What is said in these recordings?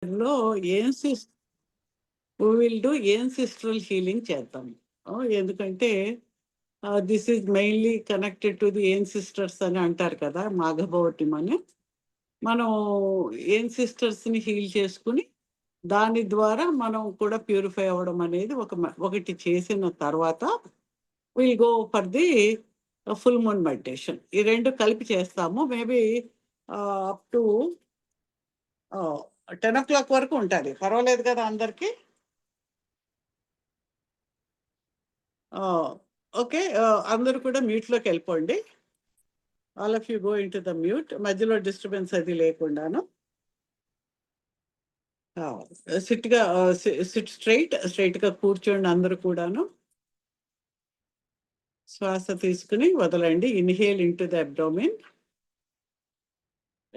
లో ఏన్సిస్ we will do ancestral healing చేద్దాం. ఎందుకంటే this is mainly connected to the ancestors అని అంటారు కదా, మాఘభౌటిం అని. మనం ఏన్సిస్టర్స్ని హీల్ చేసుకుని దాని ద్వారా మనం కూడా ప్యూరిఫై అవ్వడం అనేది ఒకటి చేసిన తర్వాత will go for the full moon meditation. ఈ రెండు కలిపి చేస్తాము. మేబీ అప్ టు 10 o'clock వరకు ఉంటుంది. పర్వాలేదు కదా అందరికీ? ఓకే. అందరూ కూడా మ్యూట్లోకి వెళ్ళిపోండి. All of you go in to the mute. మధ్యలో డిస్టర్బెన్స్ అది లేకుండాను. సిట్గా సిట్ స్ట్రైట్గా కూర్చోండి అందరూ కూడాను. శ్వాస తీసుకుని వదలండి. Inhale in to the abdomen,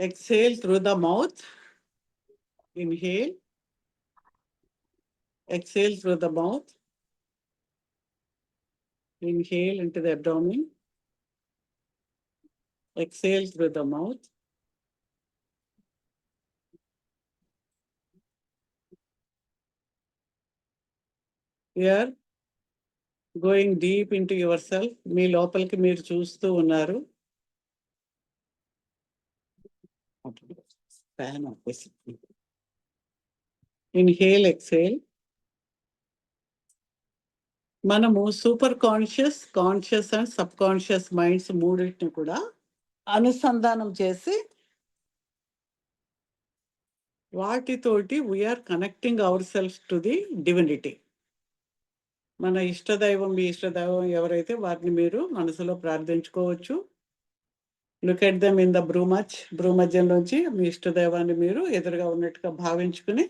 exhale through the mouth. Inhale, exhale through the mouth. Inhale into the abdomen. Exhale through the mouth. Here, going deep into yourself. మీ లోపలికి మీరు చూస్తూ ఉన్నారు. Inhale, exhale. మనము superconscious and subconscious minds మూడింటిని కూడా అనుసంధానం చేసి వాటితోటి we are connecting our self to the divinity. మన ఇష్టదైవం, మీ ఇష్టదైవం ఎవరైతే వారిని మీరు మనసులో ప్రార్థించుకోవచ్చు. Look at them in the భ్రూమధ్యంలోంచి మీ ఇష్టదైవాన్ని మీరు ఎదురుగా ఉన్నట్టుగా భావించుకుని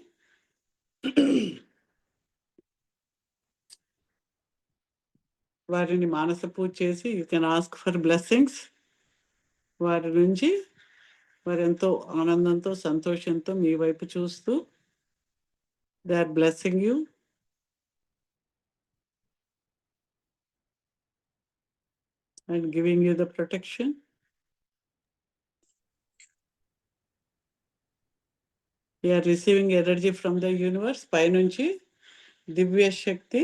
వారిని మానస పూజ చేసి you can ask for blessings. వారి నుంచి వారు ఎంతో ఆనందంతో సంతోషంతో మీ వైపు చూస్తూ they are blessing you. And giving you the protection. You are receiving energy from the universe. పైనుంచి దివ్య శక్తి,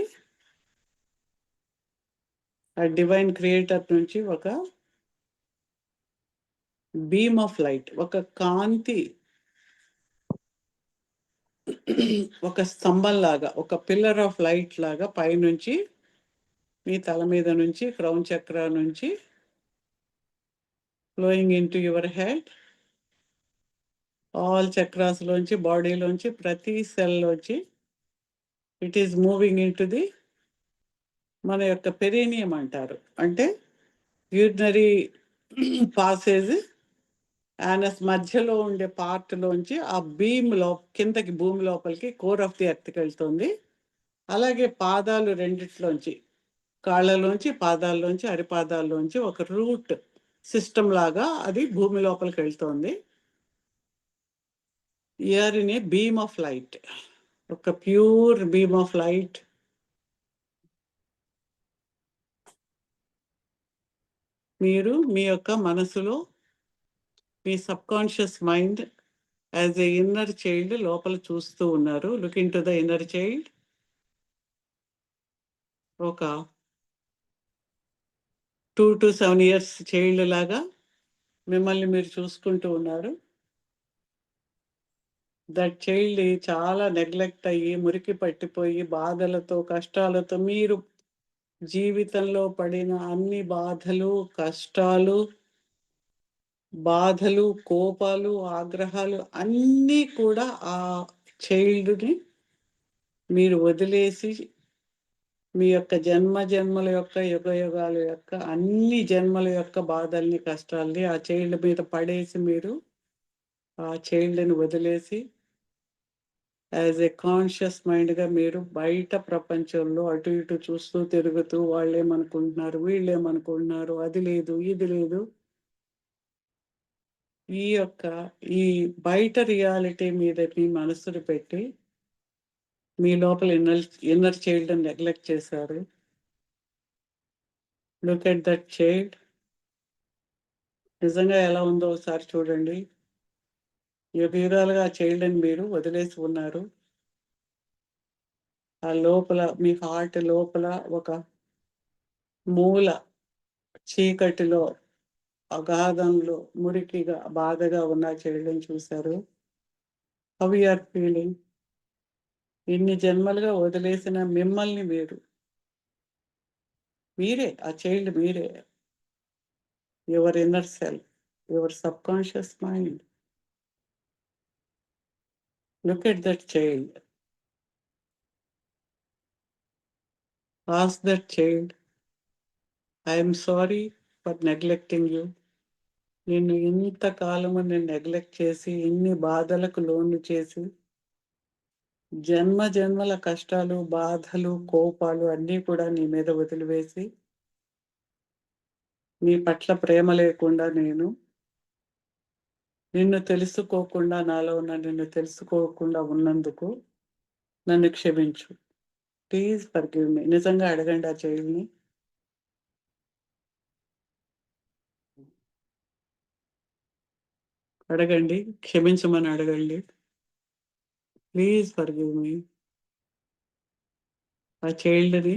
ఆ డివైన్ క్రియేటర్ నుంచి ఒక బీమ్ ఆఫ్ లైట్, ఒక కాంతి, ఒక స్తంభం లాగా, ఒక పిల్లర్ ఆఫ్ లైట్ లాగా పైనుంచి మీ తల మీద నుంచి క్రౌన్ చక్ర నుంచి flowing in to your head, all chakras లోంచి, బాడీలోంచి, ప్రతి సెల్ లోంచి it is moving in to the మన యొక్క పెరీనియం అంటారు. అంటే యూరినరీ పాసేజ్ యానస్ మధ్యలో ఉండే పార్ట్లోంచి ఆ బీమ్లో కిందకి భూమి లోపలికి కోర్ ఆఫ్ ది ఎర్త్కి వెళ్తుంది. అలాగే పాదాలు రెండిట్లోంచి, కాళ్ళలోంచి, పాదాల్లోంచి, అరిపాదాల్లోంచి ఒక రూట్ సిస్టమ్ లాగా అది భూమి లోపలికి వెళ్తుంది. Here in a beam of light, ఒక ప్యూర్ బీమ్ ఆఫ్ లైట్ మీరు మీ యొక్క మనసులో మీ subconscious mind as a inner child లోపల చూస్తూ ఉన్నారు. Look into the inner child. ఒక 2 to 7 years చైల్డ్ లాగా మిమ్మల్ని మీరు చూసుకుంటూ ఉన్నారు. దట్ చైల్డ్ చాలా నెగ్లెక్ట్ అయ్యి, మురికి పట్టిపోయి, బాధలతో, కష్టాలతో, మీరు జీవితంలో పడిన అన్ని బాధలు, కోపాలు, ఆగ్రహాలు అన్నీ కూడా ఆ చైల్డ్ని మీరు వదిలేసి మీ యొక్క జన్మల యొక్క యుగాల యొక్క అన్ని జన్మల యొక్క బాధల్ని, కష్టాల్ని ఆ చైల్డ్ మీద పడేసి మీరు ఆ చైల్డ్ని వదిలేసి యాజ్ ఏ కాన్షియస్ మైండ్గా మీరు బయట ప్రపంచంలో అటు ఇటు చూస్తూ తిరుగుతూ వాళ్ళేమనుకుంటున్నారు, వీళ్ళేమనుకుంటున్నారు, అది లేదు, ఇది లేదు, ఈ బయట రియాలిటీ మీద మీ మనసును పెట్టి మీ లోపల ఇన్నర్ చైల్డ్ నెగ్లెక్ట్ చేశారు. Look at that child. నిజంగా ఎలా ఉందో ఒకసారి చూడండి. యుగయుగాలుగా ఆ చైల్డ్‌ని మీరు వదిలేసి ఉన్నారు. ఆ లోపల మీ హార్ట్ లోపల ఒక మూల చీకటిలో, అగాధంలో, మురికిగా, బాధగా ఉన్న చైల్డ్‌ని చూసారు. How you are feeling? ఇన్ని జన్మలుగా వదిలేసిన మిమ్మల్ని మీరు, మీరే ఆ చైల్డ్ మీరే. Your inner self, your subconscious mind. Look at that child. Ask that child, I am sorry for neglecting you. నిన్ను ఇంతకాలము నేను నెగ్లెక్ట్ చేసి, ఇన్ని బాధలకు లోను చేసి, జన్మ జన్మల కష్టాలు, బాధలు, కోపాలు అన్నీ కూడా నీ మీద వదిలివేసి, నీ పట్ల ప్రేమ లేకుండా నేను, నిన్ను తెలుసుకోకుండా నాలో ఉన్న నిన్ను తెలుసుకోకుండా ఉన్నందుకు నన్ను క్షమించు. Please forgive me. నిజంగా అడగండి ఆ చైల్డ్‌ని. అడగండి. క్షమించమని అడగండి. Please forgive me. ఆ చైల్డ్‌ని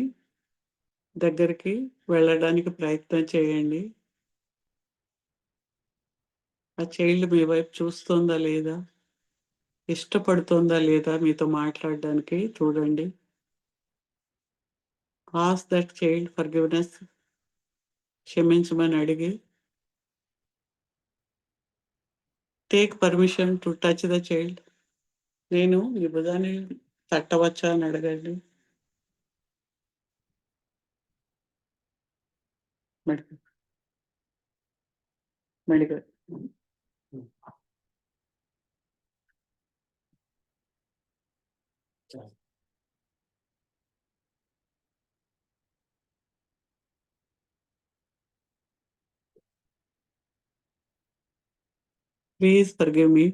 దగ్గరికి వెళ్ళడానికి ప్రయత్నం చేయండి. ఆ చైల్డ్ మీ వైపు చూస్తోందా లేదా? ఇష్టపడుతోందా లేదా మీతో మాట్లాడడానికి చూడండి. Ask that child forgiveness. క్షమించమని అడిగి, take permission to touch the child. నేను ఈ భుజాన్ని తట్టవచ్చా అని అడగండి. Medica medical. Please forgive me.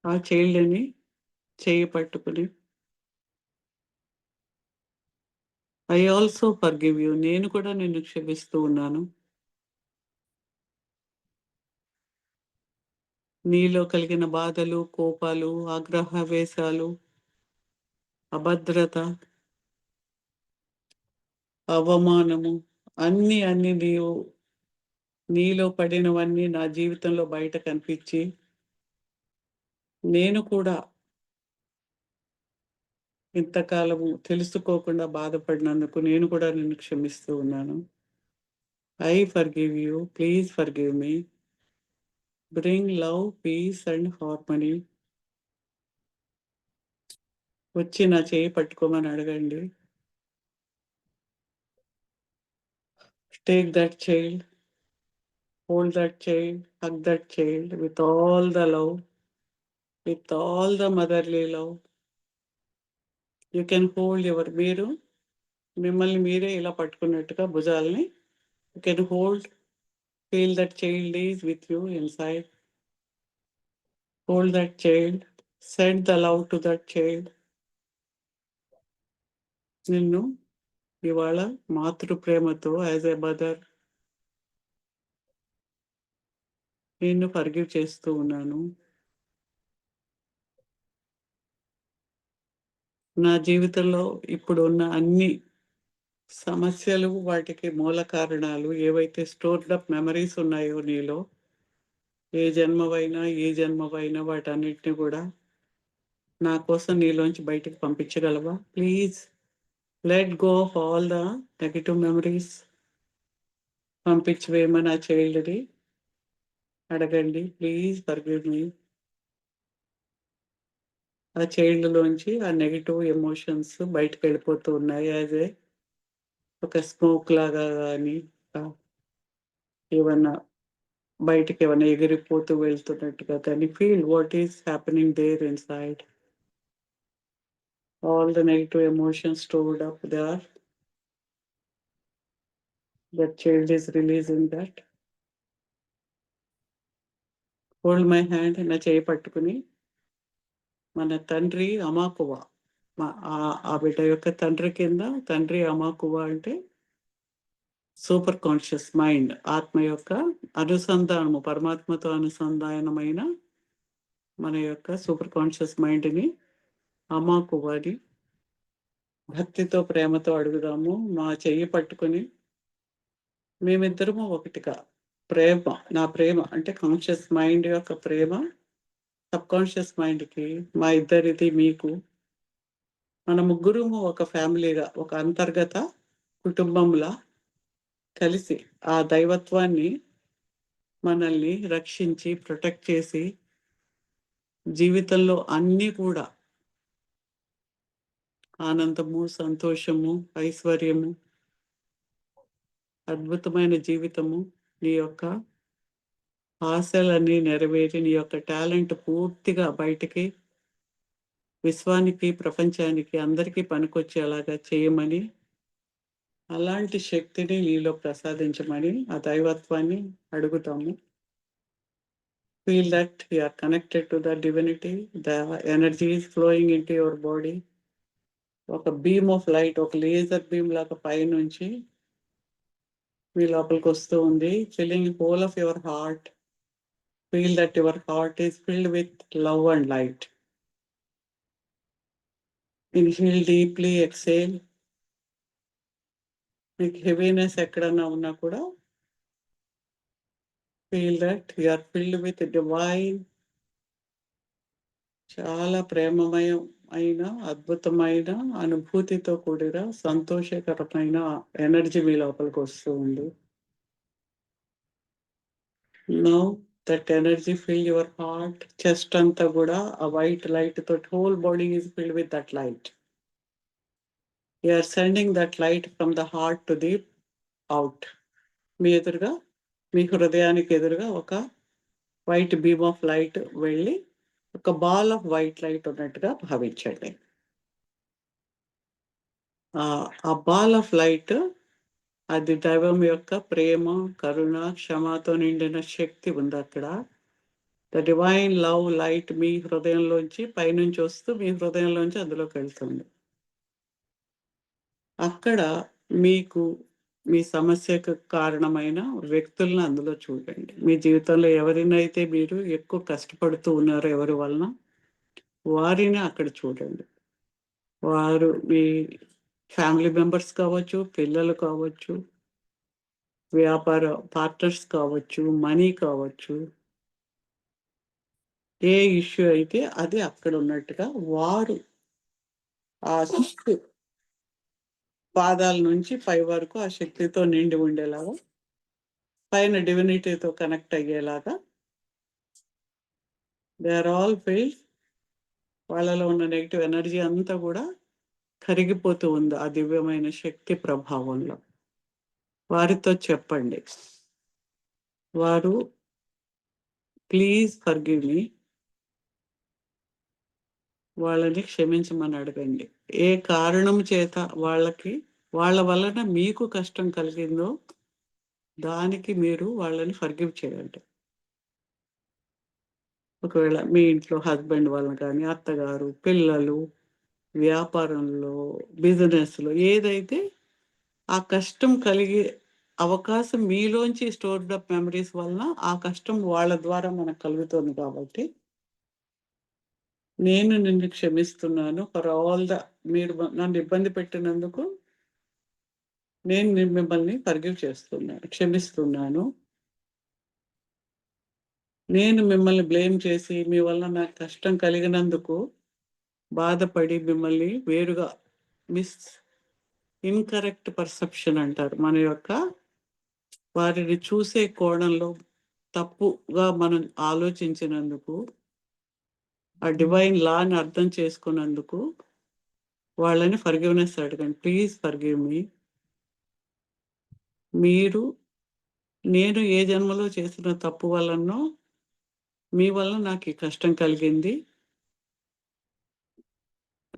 ఆ చైల్డ్‌ని చెయ్యి పట్టుకుని, ఐ ఆల్సో ఫర్‌గివ్ యూ. నేను కూడా నిన్ను క్షమిస్తూ ఉన్నాను. నీలో కలిగిన బాధలు, కోపాలు, ఆగ్రహావేశాలు, అభద్రత, అవమానము అన్నీ నీలో పడినవన్నీ నా జీవితంలో బయట కనిపిచ్చి, నేను కూడా ఇంతకాలము తెలుసుకోకుండా బాధపడినందుకు నేను కూడా నిన్ను క్షమిస్తూ ఉన్నాను. I forgive you. Please forgive me. Bring love, peace and harmony. వచ్చి నా చెయ్యి పట్టుకోమని అడగండి. Take that child, hold that child, hug that child with all the love, with all the motherly love. You can hold మీరు మిమ్మల్ని మీరే ఇలా పట్టుకున్నట్టుగా భుజాల్ని you can hold. Feel that child is with you inside. Hold that child. Send the love to that child. నిన్ను ఇవాళ మాతృ ప్రేమతో యాజ్ ఎ మదర్ నిన్ను ఫర్‌గివ్ చేస్తూ ఉన్నాను. నా జీవితంలో ఇప్పుడున్న అన్ని సమస్యలు, వాటికి మూల కారణాలు ఏవైతే స్టోర్డ్ అప్ మెమరీస్ ఉన్నాయో నీలో, ఏ జన్మవైనా వాటన్నిటిని కూడా నా కోసం నీలోంచి బయటికి పంపించగలవా? Please let go of all the negative memories. పంపించివేయమని ఆ చైల్డ్‌ని అడగండి. Please forgive me. ఆ చైల్డ్‌లోంచి ఆ నెగెటివ్ ఎమోషన్స్ బయటికెళ్ళిపోతూ ఉన్నాయి. యాజ్ ఎ ఒక స్మోక్ లాగా గాని, ఆహ్, ఏవన్నా బయటికేమన్నా ఎగిరిపోతూ వెళ్తున్నట్టుగా కానీ feel what is happening there inside. All the negative emotions stored up there. That child is releasing that. Hold my hand. నా చెయ్యి పట్టుకుని, మన తండ్రి అమాకువ, ఆ బిడ్డ యొక్క తండ్రి కింద, తండ్రి అమాకువ అంటే సూపర్ కాన్షియస్ మైండ్, ఆత్మ యొక్క అనుసంధానము, పరమాత్మతో అనుసంధానమైన మన యొక్క సూపర్ కాన్షియస్ మైండ్‌ని అమాకువాడి భక్తితో, ప్రేమతో అడుగుదాము. మా చెయ్యి పట్టుకొని మేమిద్దరము ఒకటిగా ప్రేమ, నా ప్రేమ అంటే కాన్షియస్ మైండ్ యొక్క ప్రేమ సబ్‌కాన్షియస్ మైండ్‌కి, మా ఇద్దరిది మీకు, మన ముగ్గురము ఒక ఫ్యామిలీగా, ఒక అంతర్గత కుటుంబంలా కలిసి ఆ దైవత్వాన్ని మనల్ని రక్షించి, ప్రొటెక్ట్ చేసి, జీవితంలో అన్నీ కూడా ఆనందము, సంతోషము, ఐశ్వర్యము, అద్భుతమైన జీవితము, నీ యొక్క ఆశలన్నీ నెరవేరి, నీ యొక్క టాలెంట్ పూర్తిగా బయటికి విశ్వానికి, ప్రపంచానికి అందరికీ పనికొచ్చేలాగా చేయమని, అలాంటి శక్తిని నీలో ప్రసాదించమని ఆ దైవత్వాన్ని అడుగుతాము. Feel that you are connected to the divinity. The energy is flowing into your body. ఒక బీమ్ ఆఫ్ లైట్, ఒక లేజర్ బీమ్ లాగా పైనుంచి మీ లోపలికి వస్తూ ఉంది. Filling whole of your heart. Feel that your heart is filled with love and light. Inhale deeply, exhale. మీకు heaviness ఎక్కడన్నా ఉన్నా కూడా feel that you are filled with divine, చాలా ప్రేమమయం అయిన అద్భుతమైన అనుభూతితో కూడిన సంతోషకరమైన ఎనర్జీ మీ లోపలికి వస్తూ ఉంది. Now that energy fill your heart. Chest అంతా కూడా ఆ వైట్ లైట్ తోటి whole body is filled with that light. You are sending that light from the heart to the out. మీ ఎదురుగా, మీ హృదయానికి ఎదురుగా ఒక వైట్ బీమ్ ఆఫ్ లైట్ వెళ్ళి ఒక బాల్ ఆఫ్ వైట్ లైట్ ఉన్నట్టుగా భావించండి. ఆ బాల్ ఆఫ్ లైట్ అది దైవం యొక్క ప్రేమ, కరుణ, క్షమతో నిండిన శక్తి ఉంది అక్కడ. ద డివైన్ లవ్ లైట్ మీ హృదయంలోంచి పైనుంచి వస్తూ మీ హృదయంలోంచి అందులోకి వెళ్తుంది. అక్కడ మీకు మీ సమస్యకు కారణమైన వ్యక్తులను అందులో చూడండి. మీ జీవితంలో ఎవరినైతే మీరు ఎక్కువ కష్టపడుతూ ఉన్నారో ఎవరి వలన, వారిని అక్కడ చూడండి. వారు మీ ఫ్యామిలీ మెంబర్స్ కావచ్చు, పిల్లలు కావచ్చు, వ్యాపార పార్ట్నర్స్ కావచ్చు, మనీ కావచ్చు. ఏ ఇష్యూ అయితే అది అక్కడ ఉన్నట్టుగా వారు ఆ శక్తి పాదాల నుంచి పై వరకు ఆ శక్తితో నిండి ఉండేలాగా, పైన డివినిటీతో కనెక్ట్ అయ్యేలాగా దే ఆర్ ఆల్ ఫెయిల్డ్. వాళ్ళలో ఉన్న నెగిటివ్ ఎనర్జీ అంతా కూడా కరిగిపోతూ ఉంది ఆ దివ్యమైన శక్తి ప్రభావంలో. వారితో చెప్పండి, వారు ప్లీజ్ ఫర్గివ్ మీ, వాళ్ళని క్షమించమని అడగండి. ఏ కారణం చేత వాళ్ళ వలన మీకు కష్టం కలిగిందో దానికి మీరు వాళ్ళని ఫర్గివ్ చేయండి. ఒకవేళ మీ ఇంట్లో హస్బెండ్ వలన కానీ, అత్తగారు, పిల్లలు, వ్యాపారంలో, బిజినెస్‌లో ఏదైతే ఆ కష్టం కలిగే అవకాశం మీలోంచి స్టోర్డ్ అప్ మెమరీస్ వలన ఆ కష్టం వాళ్ళ ద్వారా మనకు కలుగుతుంది కాబట్టి, నేను నిన్ను క్షమిస్తున్నాను ఫర్ ఆల్ ద, మీరు నన్ను ఇబ్బంది పెట్టినందుకు నేను మిమ్మల్ని ఫర్గివ్ చేస్తున్నాను, క్షమిస్తున్నాను. నేను మిమ్మల్ని బ్లేమ్ చేసి మీ వల్ల నాకు కష్టం కలిగినందుకు బాధపడి మిమ్మల్ని వేరుగా మిస్ ఇన్‌కరెక్ట్ పర్సెప్షన్ అంటారు. మన యొక్క వారిని చూసే కోణంలో తప్పుగా మనం ఆలోచించినందుకు, ఆ డివైన్ లాని అర్థం చేసుకున్నందుకు వాళ్ళని ఫర్‌గివ్‌నెస్ అడగండి. Please forgive me. మీరు నేను ఏ జన్మలో చేసిన తప్పు వలనో మీ వలన నాకు ఈ కష్టం కలిగింది.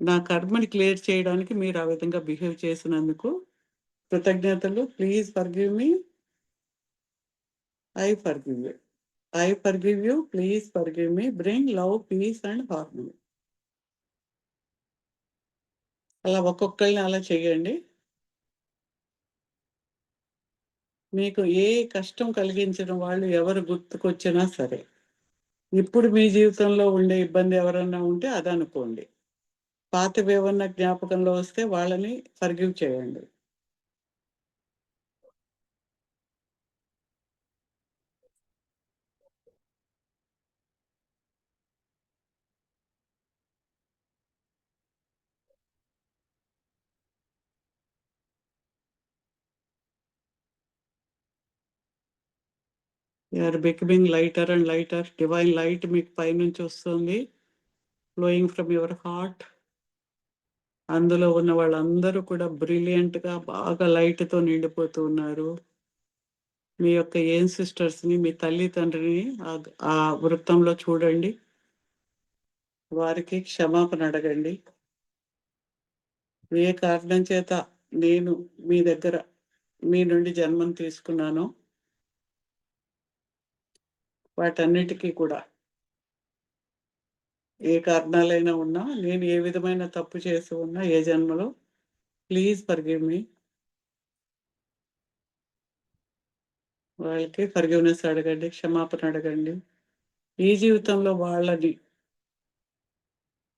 నా కర్మని క్లియర్ చేయడానికి మీరు ఆ విధంగా బిహేవ్ చేసినందుకు కృతజ్ఞతలు. Please forgive me. I forgive you. I forgive you. Please forgive me. Bring love, peace and harmony. అలా ఒక్కొక్కళ్ళని అలా చేయండి. మీకు ఏ కష్టం కలిగించిన వాళ్ళు ఎవరు గుర్తుకొచ్చినా సరే, ఇప్పుడు మీ జీవితంలో ఉండే ఇబ్బంది ఎవరన్నా ఉంటే అదనుకోండి. పాతవేవన్నా జ్ఞాపకంలో వస్తే వాళ్ళని ఫర్‌గివ్ చేయండి. You are becoming lighter and lighter. Divine light మీకు పైనుంచొస్తుంది. Flowing from your heart. అందులో ఉన్న వాళ్ళందరూ కూడా బ్రిలియంట్‌గా బాగా లైట్‌తో నిండిపోతూ ఉన్నారు. మీ యొక్క ఏన్సిస్టర్స్‌ని, మీ తల్లి, తండ్రిని ఆ వృత్తంలో చూడండి. వారికి క్షమాపణ అడగండి. ఏ కారణం చేత నేను మీ దగ్గర మీ నుండి జన్మను తీసుకున్నానో వాటన్నిటికీ కూడా ఏ కారణాలైనా ఉన్నా, నేను ఏ విధమైన తప్పు చేసి ఉన్నా ఏ జన్మలో ప్లీజ్ ఫర్‌గివ్ మీ. వాళ్ళకి ఫర్‌గివ్‌నెస్ అడగండి. క్షమాపణ అడగండి. ఈ జీవితంలో వాళ్ళని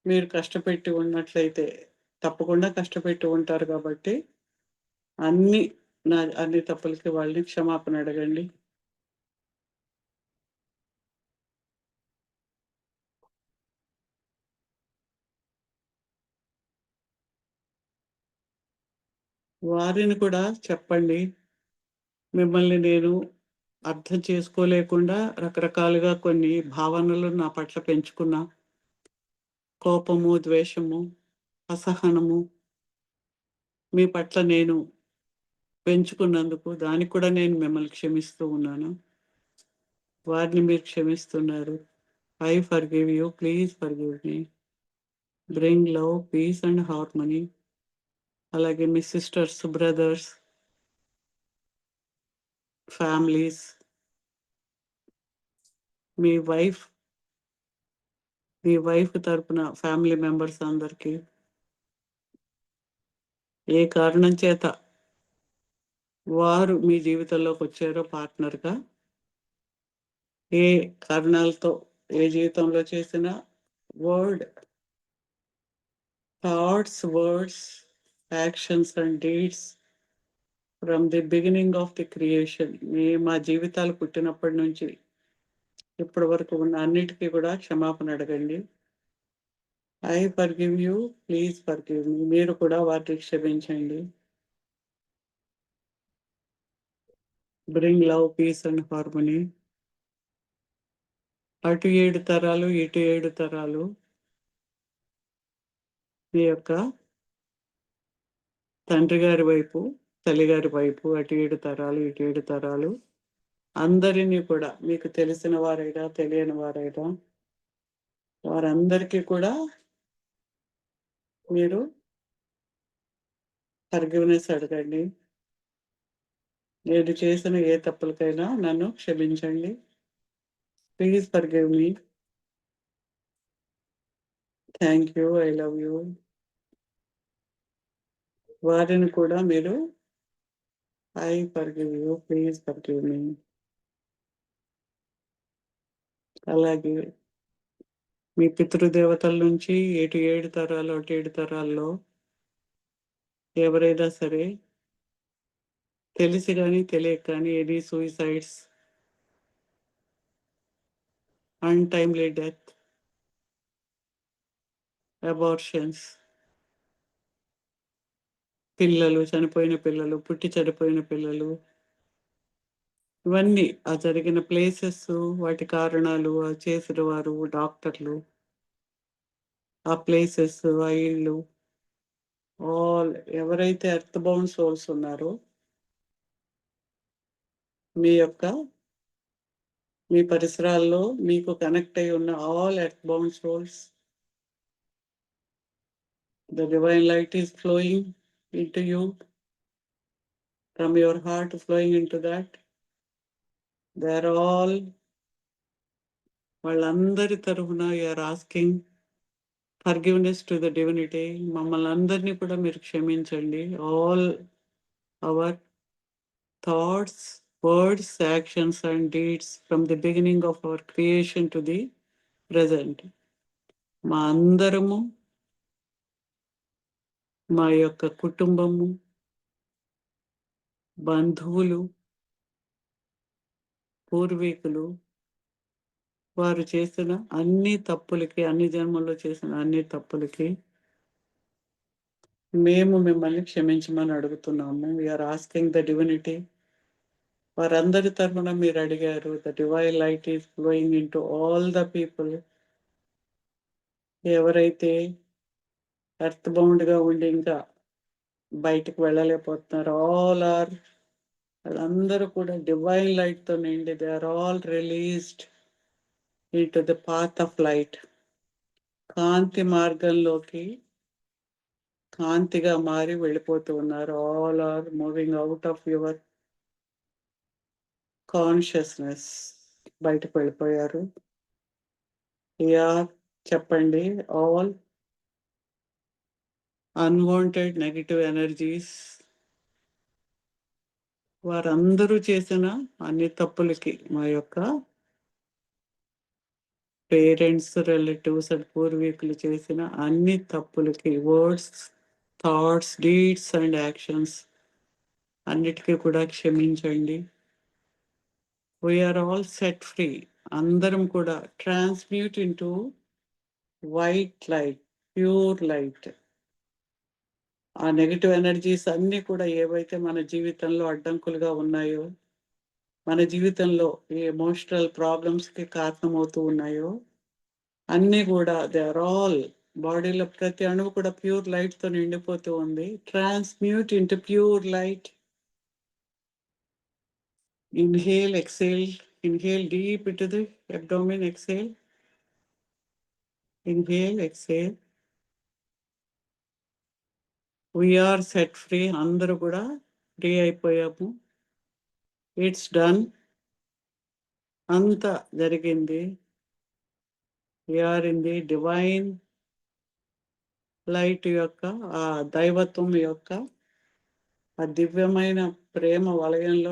మీరు కష్టపెట్టి ఉన్నట్లయితే తప్పకుండా కష్టపెట్టి ఉంటారు కాబట్టి అన్ని అన్ని తప్పులకి వాళ్ళని క్షమాపణ అడగండి. వారిని కూడా చెప్పండి. మిమ్మల్ని నేను అర్థం చేసుకోలేకుండా రకరకాలుగా కొన్ని భావనలు నా పట్ల పెంచుకున్నా. కోపము, ద్వేషము, అసహనము మీ పట్ల నేను పెంచుకున్నందుకు దానికి కూడా నేను మిమ్మల్ని క్షమిస్తూ ఉన్నాను. వారిని మీరు క్షమిస్తున్నారు. I forgive you. Please forgive me. Bring love, peace and harmony. అలాగే మీ సిస్టర్స్, బ్రదర్స్, ఫ్యామిలీస్, మీ వైఫ్, మీ వైఫ్ తరపున ఫ్యామిలీ మెంబర్స్ అందరికీ ఏ కారణం చేత వారు మీ జీవితంలోకొచ్చారో పార్ట్నర్‌గా, ఏ కారణాలతో ఏ జీవితంలో చేసిన word, thoughts, words, actions and deeds from the beginning of the creation మా జీవితాలు పుట్టినప్పటి నుంచి ఇప్పటి వరకు ఉన్న అన్నిటికీ కూడా క్షమాపణ అడగండి. I forgive you. Please forgive me. మీరు కూడా వాటిని క్షమించండి. Bring love, peace and harmony. అటు 7 తరాలు, ఇటు 7 తరాలు మీ యొక్క తండ్రి గారి వైపు, తల్లిగారి వైపు అటు 7 తరాలు, ఇటు 7 తరాలు అందరిని కూడా మీకు తెలిసిన వారైనా, తెలియని వారైనా వారందరికీ కూడా మీరు ఫర్‌గివ్‌నెస్ అడగండి. నేను చేసిన ఏ తప్పులకైనా నన్ను క్షమించండి. Please forgive me. Thank you. I love you. వారిని కూడా మీరు I forgive you. Please forgive మీ. అలాగే మీ పితృదేవతల నుంచి ఎటు 7 తరాలు, అటు 7 తరాల్లో ఎవరైనా సరే తెలిసి గాని, తెలియక గాని any suicides, untimely death, abortions, పిల్లలు, చనిపోయిన పిల్లలు, పుట్టి చనిపోయిన పిల్లలు, ఇవన్నీ ఆ జరిగిన ప్లేసెసు, వాటి కారణాలు, చేసిన వారు, డాక్టర్లు, ఆ ప్లేసెస్, ఆ ఇల్లు, ఆల్ ఎవరైతే ఎర్త్ బౌండ్ సోల్స్ ఉన్నారో మీ యొక్క మీ పరిసరాల్లో మీకు కనెక్ట్ అయ్యి ఉన్న all earth bound souls, the divine light is flowing into you from your heart flowing into that. They are all వాళ్ళందరి తరఫున you are asking forgiveness to the divinity. మమ్మల్ని అందరినీ కూడా మీరు క్షమించండి. All our thoughts, words, actions and deeds from the beginning of our creation to the present మా అందరము, మా యొక్క కుటుంబము, బంధువులు, పూర్వీకులు, వారు చేసిన అన్ని తప్పులకి, అన్ని జన్మల్లో చేసిన అన్ని తప్పులకి మేము మిమ్మల్ని క్షమించమని అడుగుతున్నాము. We are asking the divinity. వారందరి తరఫున మీరు అడిగారు. The divine light is flowing into all the people. ఎవరైతే ఎర్త్ బౌండ్గా ఉండి ఇంకా బయటకు వెళ్ళలేకపోతున్నారు, ఆల్ ఆర్, వాళ్ళందరూ కూడా డివైన్ లైట్తో నిండి they are all released into the path of light. కాంతి మార్గంలోకి కాంతిగా మారి వెళ్ళిపోతూ ఉన్నారు. All are moving out of your consciousness. బయటకు వెళ్ళిపోయారు. యా, చెప్పండి. ఆల్ అన్వాంటెడ్ నెగిటివ్ ఎనర్జీస్, వారందరూ చేసిన అన్ని తప్పులకి, మా యొక్క పేరెంట్స్, రిలేటివ్స్ అండ్ పూర్వీకులు చేసిన అన్ని తప్పులకి, words, thoughts, deeds and actions అన్నిటికీ కూడా క్షమించండి. We are all set free. అందరం కూడా transmute into white light, pure light. ఆ నెగిటివ్ ఎనర్జీస్ అన్నీ కూడా ఏవైతే మన జీవితంలో అడ్డంకులుగా ఉన్నాయో, మన జీవితంలో ఈ ఎమోషనల్ ప్రాబ్లమ్స్కి కారణమవుతూ ఉన్నాయో, అన్నీ కూడా దే ఆర్ ఆల్, బాడీలో ప్రతి అణువు కూడా ప్యూర్ లైట్తో నిండిపోతూ ఉంది. Transmute into pure light. Inhale, exhale. Inhale deep into the abdomen, exhale. Inhale, exhale. We are set free. అందరూ కూడా ఫ్రీ అయిపోయాము. It's done. అంతా జరిగింది. We are in the divine light యొక్క, ఆ దైవత్వం యొక్క ఆ దివ్యమైన ప్రేమ వలయంలో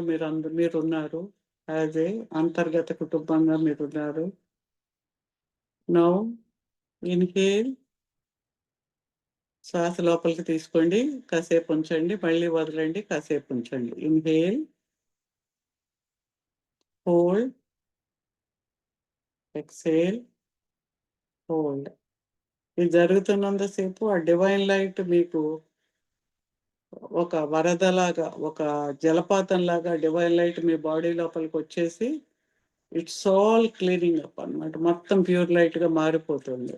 మీరున్నారు. యాజ్ ఏ అంతర్గత కుటుంబంగా మీరున్నారు. నౌ ఇన్హేల్, శ్వాస లోపలికి తీసుకోండి, కాసేపు ఉంచండి, మళ్ళీ వదలండి, కాసేపు ఉంచండి. Inhale, hold, exhale, hold. ఇది జరుగుతున్నంతసేపు ఆ డివైన్ లైట్ మీకు ఒక వరదలాగా, ఒక జలపాతంలాగా డివైన్ లైట్ మీ బాడీ లోపలికి వచ్చేసి ఇట్స్ ఆల్ క్లీనింగ్ అప్ అన్నమాట. మొత్తం ప్యూర్ లైట్గా మారిపోతుంది.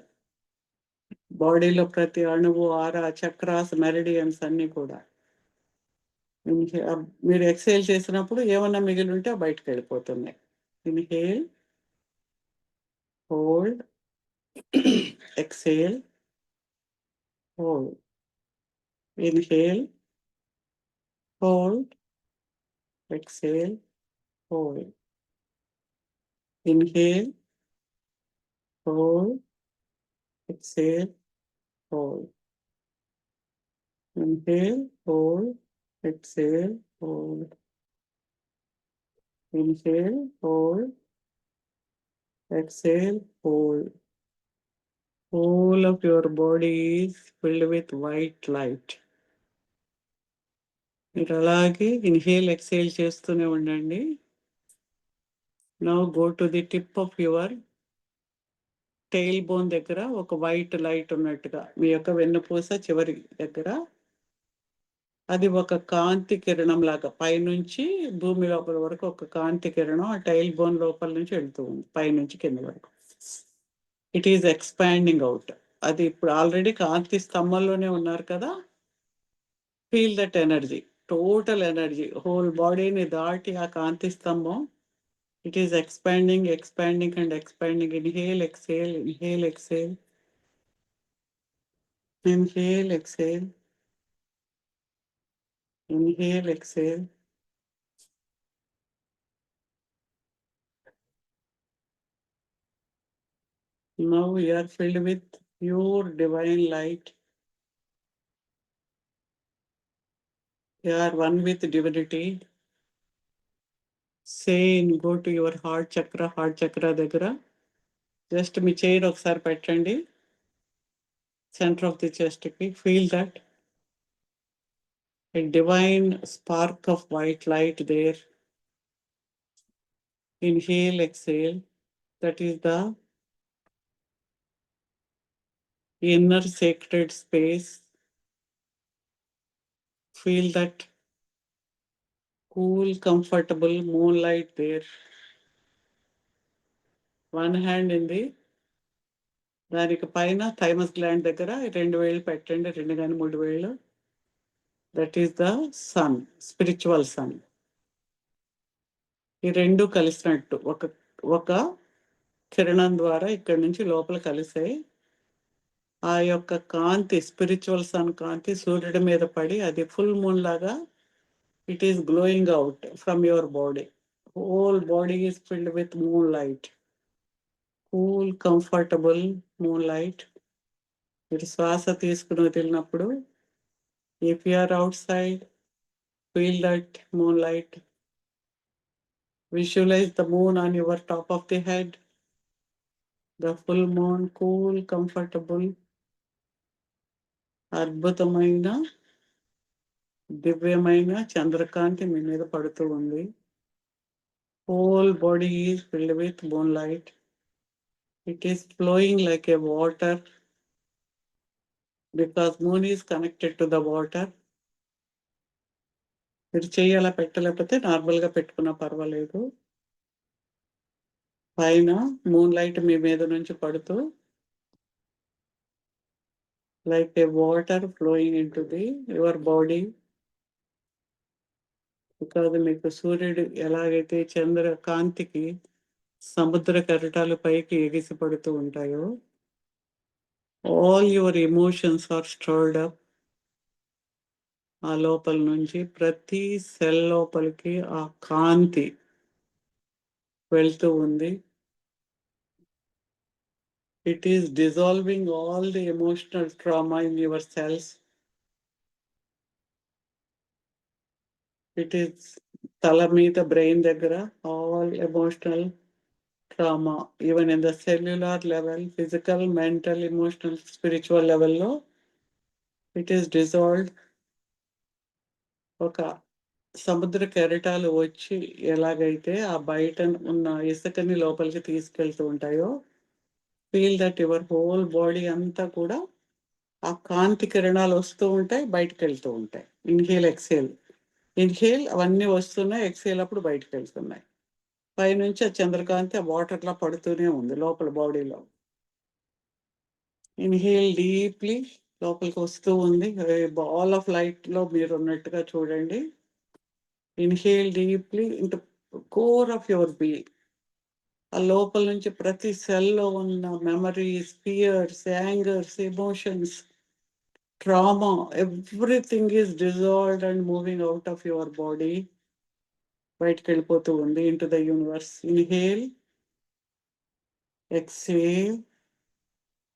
బాడీలో ప్రతి అణువు, ఆరా, చక్రాస్, మెరిడియన్స్ అన్నీ కూడా మీరు ఎక్సైల్ చేసినప్పుడు ఏమన్నా మిగిలి ఉంటే బయటకు వెళ్ళిపోతున్నాయి. Inhale, hold, exhale, hold. Inhale, hold, exhale, hold. Inhale, hold, exhale, hold. Inhale, hold, exhale, hold. Inhale, hold, exhale, hold. Whole of your body is filled with white light. మీరు అలాగే ఇన్హేల్, ఎక్సేల్ చేస్తూనే ఉండండి. Now go to the tip of your tail bone దగ్గర ఒక white light ఉన్నట్టుగా, మీ యొక్క వెన్నుపూస చివరి దగ్గర అది ఒక కాంతి కిరణం లాగా పైనుంచి భూమి లోపల వరకు ఒక కాంతి కిరణం ఆ టైల్ బోన్ లోపల నుంచి వెళ్తూ ఉంది, పైనుంచి కింద వరకు. It is expanding out. అది ఇప్పుడు ఆల్రెడీ కాంతి స్తంభంలోనే ఉన్నారు కదా. Feel that energy, total energy whole బాడీని దాటి ఆ కాంతి స్తంభం. It is expanding, expanding and expanding. Inhale, exhale, inhale, exhale, inhale, exhale, inhale, exhale. Now we are filled with pure divine light. You are one with divinity. Say, go to your heart chakra దగ్గర just మీ చైర్ ఒకసారి పెట్టండి center of the చెస్ట్కి. Feel that a divine spark of white light there. Inhale, exhale. That is the inner sacred space. Feel that cool, comfortable moonlight there. One hand in the దానికి పైన thymus gland దగ్గర 2 వేళ్ళు పెట్టండి, 2 కానీ 3 వేళ్ళు. That is the sun, spiritual sun. ఈ రెండు కలిసినట్టు ఒక ఒక కిరణం ద్వారా ఇక్కడి నుంచి లోపల కలిసాయి. ఆ యొక్క కాంతి, స్పిరిచువల్ సన్ కాంతి సూర్యుడి మీద పడి అది ఫుల్ మూన్ లాగా it is glowing out from your body. Whole body is filled with moonlight, cool comfortable moonlight. మీరు శ్వాస తీసుకుని వదిలినప్పుడు if you are outside, feel that moonlight. Visualize the moon on your top of the head. The full moon, cool, comfortable, అద్భుతమైన దివ్యమైన చంద్రకాంతి మీ మీద పడుతూ ఉంది. Whole body is filled with moonlight. It is flowing like a water because moon is connected to the water. మీరు చెయ్యి అలా పెట్టలేకపోతే నార్మల్గా పెట్టుకున్నా పర్వాలేదు. పైన మూన్ లైట్ మీ మీద నుంచి పడుతూ like a water flowing into your body. Because మీకు సూర్యుడు ఎలాగైతే చంద్ర కాంతికి సముద్ర కెరటాలు పైకి ఎగిసి పడుతూ ఉంటాయో, all your emotions are stored up. ఆ లోపల నుంచి ప్రతి సెల్ లోపలికి ఆ కాంతి వెళ్తూ ఉంది. It is dissolving all the emotional trauma in your cells. It is తల మీద, బ్రెయిన్ దగ్గర all emotional trauma, even in the cellular level, physical, mental, emotional, spiritual level లో it is dissolved. ఒక సముద్ర కెరటాలు వచ్చి ఎలాగైతే ఆ బయట ఉన్న ఇసుకని లోపలికి తీసుకెళ్తూ ఉంటాయో, feel that your whole body అంతా కూడా ఆ కాంతి కిరణాలు వస్తూ ఉంటాయి, బయటకు వెళ్తూ ఉంటాయి. Inhale, exhale. ఇన్హేల్ అవన్నీ వస్తున్నాయి, ఎక్సేల్ అప్పుడు బయటకు వెళ్తున్నాయి. పైనుంచి ఆ చంద్రకాంతి ఆ వాటర్లా పడుతూనే ఉంది లోపల బాడీలో. ఇన్హేల్ డీప్లీ, లోపలికి వస్తూ ఉంది. బాల్ ఆఫ్ లైట్లో మీరు ఉన్నట్టుగా చూడండి. Inhale deeply into core of your being. ఆ లోపల నుంచి ప్రతి సెల్లో ఉన్న memories, fears, hangers, emotions, trauma, everything is dissolved and moving out of your body. బయటకు వెళ్ళిపోతూ ఉంది into the universe. Inhale, exhale.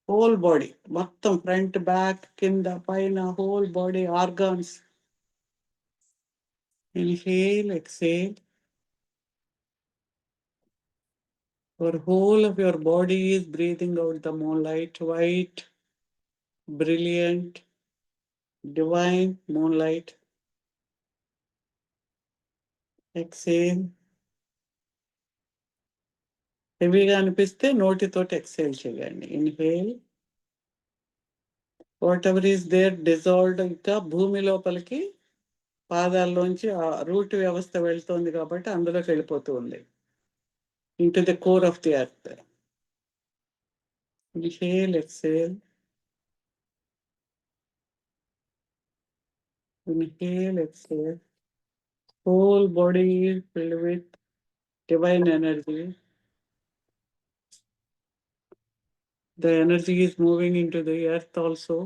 Whole body మొత్తం, ఫ్రంట్, బ్యాక్, కింద, పైన, whole body organs. Inhale, exhale. Your whole of your body is breathing out the moonlight, white, brilliant, divine moonlight. Exhale. హెవీగా అనిపిస్తే నోటితోటి exhale చేయండి. Inhale. Whatever is there dissolved. ఇంకా భూమి లోపలికి పాదాల్లోంచి ఆ రూట్ వ్యవస్థ వెళ్తోంది కాబట్టి అందులోకి వెళ్ళిపోతూ ఉంది. Into the core of the earth. Inhale, exhale. Inhale, exhale. Whole body is filled with divine energy. The energy is moving into the earth also.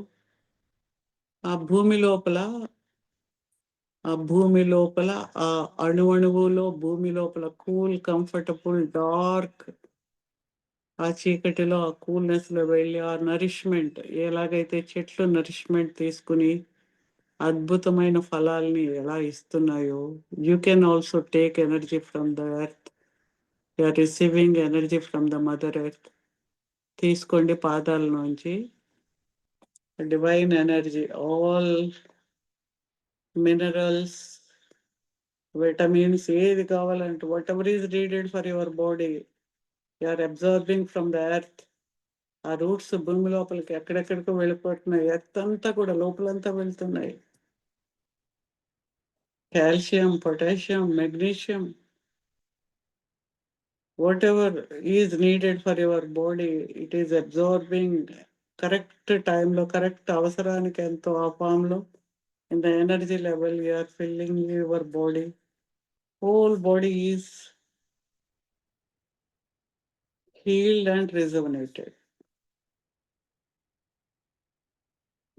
ఆ భూమి లోపల ఆ అణువులో భూమి లోపల కూల్, కంఫర్టబుల్, డార్క్, ఆ చీకటిలో ఆ కూల్నెస్ లో వెళ్ళి ఆ నరిష్మెంట్, ఎలాగైతే చెట్లు నరిష్మెంట్ తీసుకుని అద్భుతమైన ఫలాల్ని ఎలా ఇస్తున్నాయో, you can also take energy from the earth. You are receiving energy from the mother earth. తీసుకోండి పాదాల నుంచి. Divine energy, all minerals, vitamins, ఏది కావాలంటే whatever is needed for your body you are absorbing from the earth. ఆ roots భూమి లోపలికి ఎక్కడెక్కడికో వెళ్ళిపోతున్నాయి. ఎర్త్ అంతా కూడా లోపలంతా వెళ్తున్నాయి. Calcium, potassium, magnesium, whatever is needed for your body, it is absorbing correct టైంలో, కరెక్ట్ అవసరానికి ఎంతో ఆ ఫామ్లో in the energy level you are filling your body. Whole body is healed and rejuvenated.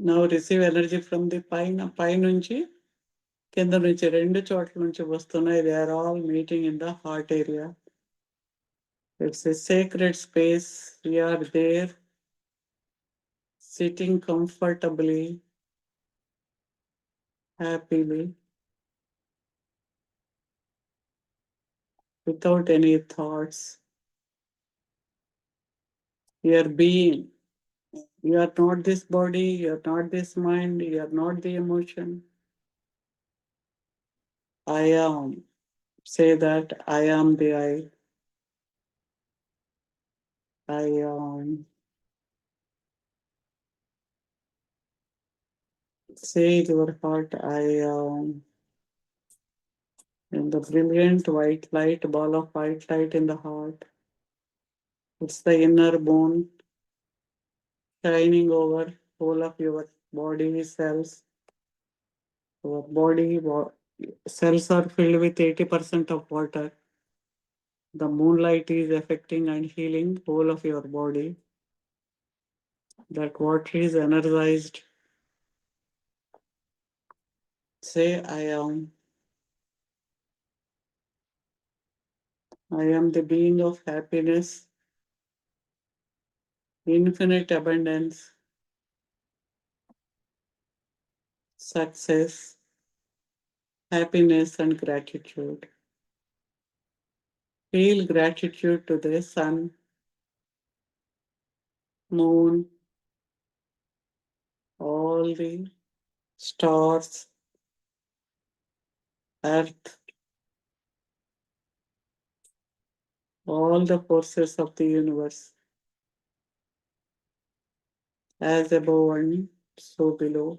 Now receive energy from the పైనుంచి కింద నుంచి రెండు చోట్ల నుంచి వస్తున్నాయి. They are all meeting in the heart area. It's a sacred space. We are there sitting comfortably, happily, without any thoughts. You are being. You are not this body, you are not this mind, you are not the emotion. I am. Say that I am the I. I am. Say in your heart, I am. In the brilliant white light, ball of white light in the heart. It's the inner bone shining over whole of your body cells. Your body cells are filled with 80% of water. The moonlight is affecting and healing whole of your body. That water is energized. Say, I am. I am the being of happiness, infinite abundance, success, happiness, and gratitude. Feel gratitude to the sun, moon, all the stars, earth, all the forces of the universe. As above and so below.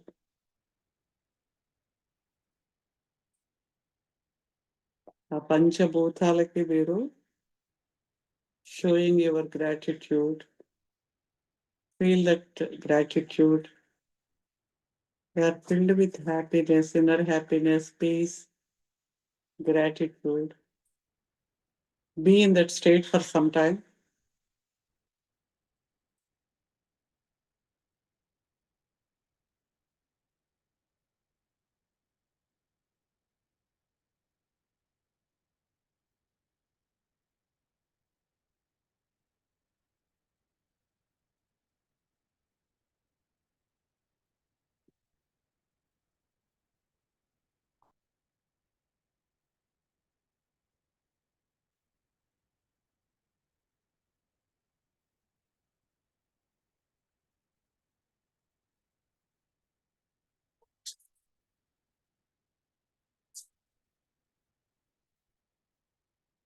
ఆ పంచభూతాలకి మీరు showing your gratitude. Feel that gratitude. You are filled with happiness, inner happiness, peace, gratitude. Be in that state for some time.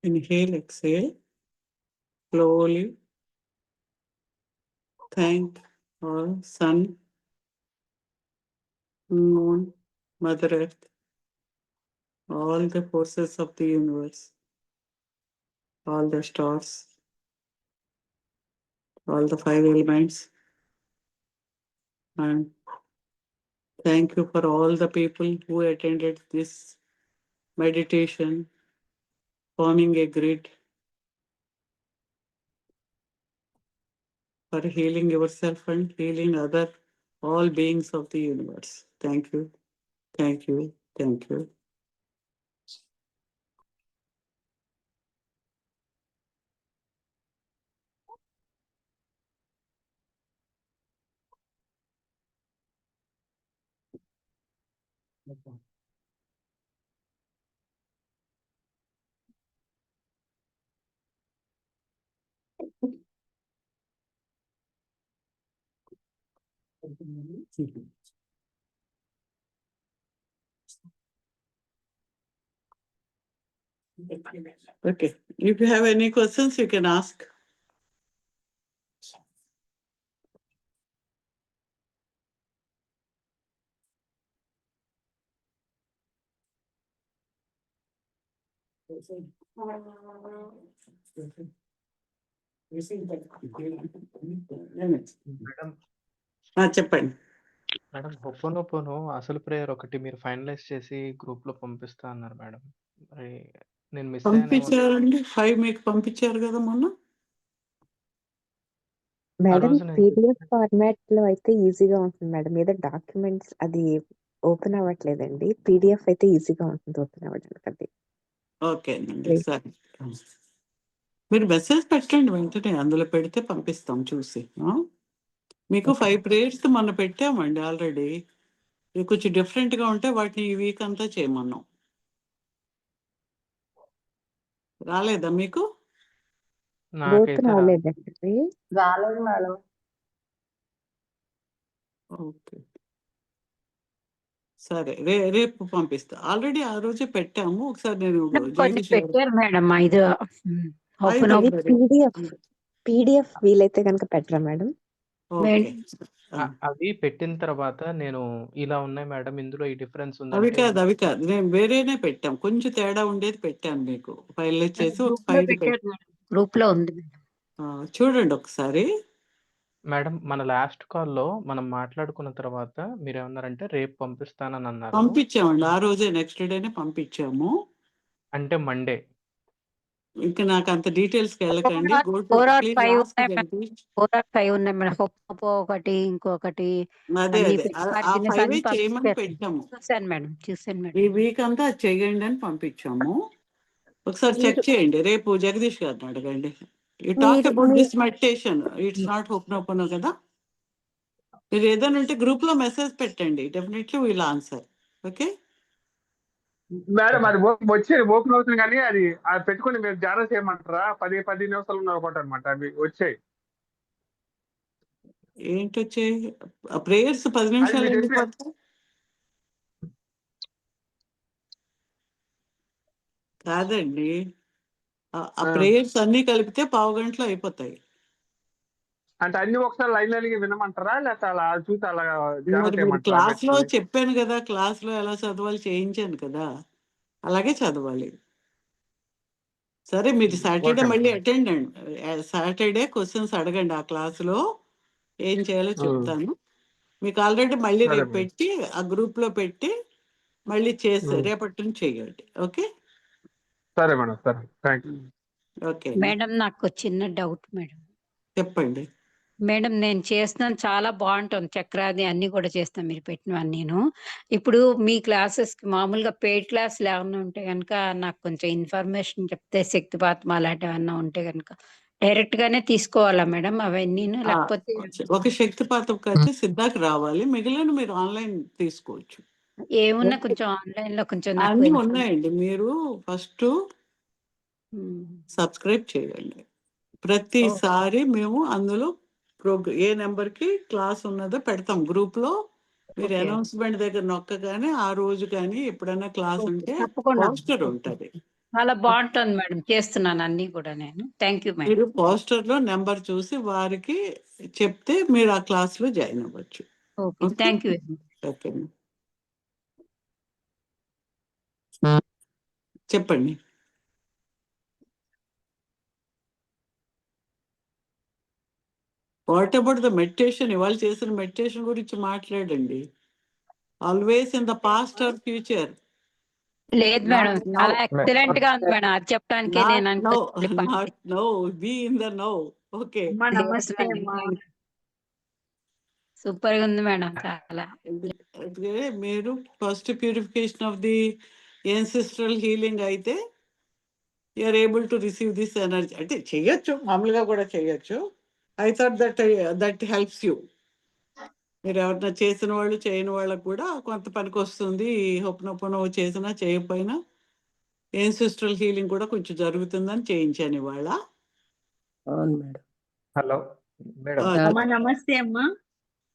Inhale, exhale. Slowly thank all sun, moon, Mother Earth, all the forces of the universe, all the stars, all the five elements, and thank you for all the people who attended this meditation, forming a grid for healing yourself and healing other all beings of the universe. Thank you, thank you, thank you. Okay. If you have any questions, you can ask. Madam చెప్పండి. Madam హొపోనొపోనో అసలు prayer ఒకటి మీరు finalise చేసి గ్రూప్‌లో పంపిస్తా అన్నారు madam. మరి నేను మిస్ అయ్యానేమో. పంపించారండి 5 మీకు పంపించారు కదా మొన్న. మేడం రోజు నేను పీడిఎఫ్ ఫార్మాట్ లో అయితే ఈజీగా ఉంటుంది మేడం. ఏదో డాక్యుమెంట్స్ అది ఓపెన్ అవ్వట్లేదండి. పీడిఎఫ్ అయితే ఈజీగా ఉంటుంది ఓపెన్ అవ్వడానికి. అది ఓకే అండి, సరే. మీరు మెసేజ్ పెట్టండి వెంటనే, అందులో పెడితే పంపిస్తాం చూసి. మీకు 5 ప్రేయర్స్ మొన్న పెట్టామండి ఆల్రెడీ. ఇవి కొంచెం డిఫరెంట్గా ఉంటే వాటిని ఈ వీక్ అంతా చేయమన్నాం. రాలేదా మీకు? ఓపెన్ నాకైతే అవ్వలేదండి. రాలేదు మేడం. ఓకే, సరే. రేపు పంపిస్తా. ఆల్రెడీ ఆ రోజే పెట్టాము. ఒకసారి నేను కొన్ని జగదీష్ గారు పెట్టారు మేడం. 5 ఓపెన్ ఐదు పీడిఎఫ్ వీలైతే కనుక పెట్టరా మేడం? ఓకే. అవి పెట్టిన తర్వాత నేను ఇలా ఉన్నాయి మేడం, ఇందులో ఈ డిఫరెన్స్ అవి ఉందంటే కాదు, అవి కాదు. నేను వేరేనే పెట్టాం. కొంచెం తేడా ఉండేది పెట్టాను మీకు. ఫైల్ చేసి ఒక గ్రూప్ లో 5 పెట్టారు మేడం. గ్రూప్ లో ఉంది మేడం. చూడండి ఒకసారి. మేడం మన లాస్ట్ కాల్‌లో మనం మాట్లాడుకున్న తర్వాత మీరేమన్నారంటే రేపు పంపిస్తానని అన్నారు. పంపించామండి ఆ రోజే, నెక్స్ట్ డేనే పంపించాము. అంటే మండే. ఇంకా నాకు అంత డీటెయిల్స్కి వెళ్ళకండి. 4 or 5 ప్లీజ్ ఉన్నాయి మేడం. 4 or 5 ఉన్నాయి మేడం. హోపో ఒకటి, ఇంకొకటి అదే అన్ని అదే ఆ కంటిన్యూస్ 5 అన్ని చేయమని పంపించారు. పెట్టాము. చూసాను మేడం. ఈ వీక్ అంతా అది చెయ్యండి అని పంపించాము. ఒకసారి చెక్ మీరు- చేయండి. రేపు జగదీష్ గారిని అడగండి. You talk about this meditation. It's not Hooponopono కదా. మీరు ఏదైనా ఉంటే గ్రూప్ లో మెసేజ్ పెట్టండి. Definitely will answer. Okay madam అది వచ్చి ఓపెన్ అవుతుంది కానీ అది పెట్టుకుని మీరు ధ్యానం చేయమంటారా? 10 నిమిషాలు ఉన్న ఒకటి అనమాట అవి వచ్చాయి. ఏంటి వచ్చాయి? ప్రేయర్స్ 10 నిమిషాలు మీరు ఎందుకు చెప్పిన- పడతాయి? కాదండి, ఆ ప్రేయర్స్ అన్ని కలిపితే 15 గంటలో అయిపోతాయి. అంటే అన్ని ఒకసారి లైన్ లైన్గా వినమంటారా, లేకపోతే అలా చూసి అలా ధ్యానం మరి మీరు చేయమంటారా? క్లాస్ లో పెట్టుకుని చెప్పాను కదా, క్లాస్ లో ఎలా చదవాలి చేయించాను కదా, అలాగే చదవాలి. సరే, మీరు సాటర్డే ఓకే మళ్ళీ మేడం. అటెండ్ అండి. సాటర్డే క్వశ్చన్స్ అడగండి. ఆ క్లాసులో ఏం చేయాలో చెప్తాను మీకు. ఆల్రెడీ మళ్ళీ సరే రేపు మేడం. పెట్టి ఆ గ్రూప్ లో పెట్టి మళ్ళీ చేస్తే ఉమ్. రేపటి నుంచి చేయండి. ఓకే సరే మేడం, సరే, థ్యాంక్ యూ. ఓకే మేడం నాకు చిన్న డౌట్ మేడం. చెప్పండి. మేడం నేను చేస్తున్నాను, చాలా బాగుంటుంది. చక్రాది అన్ని కూడా చేస్తాను మీరు పెట్టినవన్నీ. నేను ఇప్పుడు మీ క్లాసెస్ మామూలుగా పెయిడ్ క్లాసులు ఏమన్నా ఉంటే కనుక నాకు కొంచెం ఇన్ఫర్మేషన్ చెప్తే, శక్తిపాతం అలాంటివి ఏమన్నా ఉంటే కనుక డైరెక్ట్ గానే తీసుకోవాలా మేడం అవన్నీ, లేకపోతే ఒక శక్తిపాతం అయితే సిద్ధాకి రావాలి, మిగిలిన మీరు ఆన్లైన్ తీసుకోవచ్చు. ఏమున్నా కొంచెం ఆన్లైన్ లో కొంచెం నాకు అన్నీ ఉన్నాయండి. మీరు ఫస్ట్ ఉమ్. సబ్స్క్రైబ్ చేయండి. ప్రతిసారి మేము అందులో ఏ నెంబర్కి క్లాస్ ఉన్నదో పెడతాం గ్రూప్ లో. మీరు ఓకే. అనౌన్స్మెంట్ దగ్గర నొక్కగానే ఆ రోజు కానీ ఎప్పుడైనా క్లాస్ ఓకే. ఉంటే తప్పకుండా. Poster okay. ఉంటది. చాలా బాగుంటుంది మేడం. చేస్తున్నాను అన్ని కూడా నేను. Thank you madam. మీరు పోస్టర్ లో నెంబర్ చూసి వారికి చెప్తే మీరు ఆ క్లాస్ లో జాయిన్ అవ్వచ్చు. Okay, thank you. ఓకే, చెప్పండి. What about the meditation? ఇవాళ చేసిన మెడిటేషన్ గురించి మాట్లాడండి. Always in the past or future. లేదు మేడం, చాలా ఎక్సలెంట్ గా ఉంది మేడం. అది చెప్పడానికే నేను not no, be in the no. Okay, నమస్తే సూపర్ గా ఉంది మేడం. చాలా మీరు first purification of the ancestral healing అయితే you're able to receive this energy. అంటే చెయ్యొచ్చు, మామూలుగా కూడా చెయ్యొచ్చు. I thought that helps you. మీరు ఎవరన్నా చేసిన వాళ్ళు చేయని వాళ్ళకు కూడా కొంత పనికి వస్తుంది. హొప్పనొప్పనో చేసినా చేయకపోయినా ఎన్సిస్ట్రల్ హీలింగ్ కూడా కొంచెం జరుగుతుందని చేయించాను ఇవాళ. అవును మేడం. Hello madam. నమస్తే అమ్మా.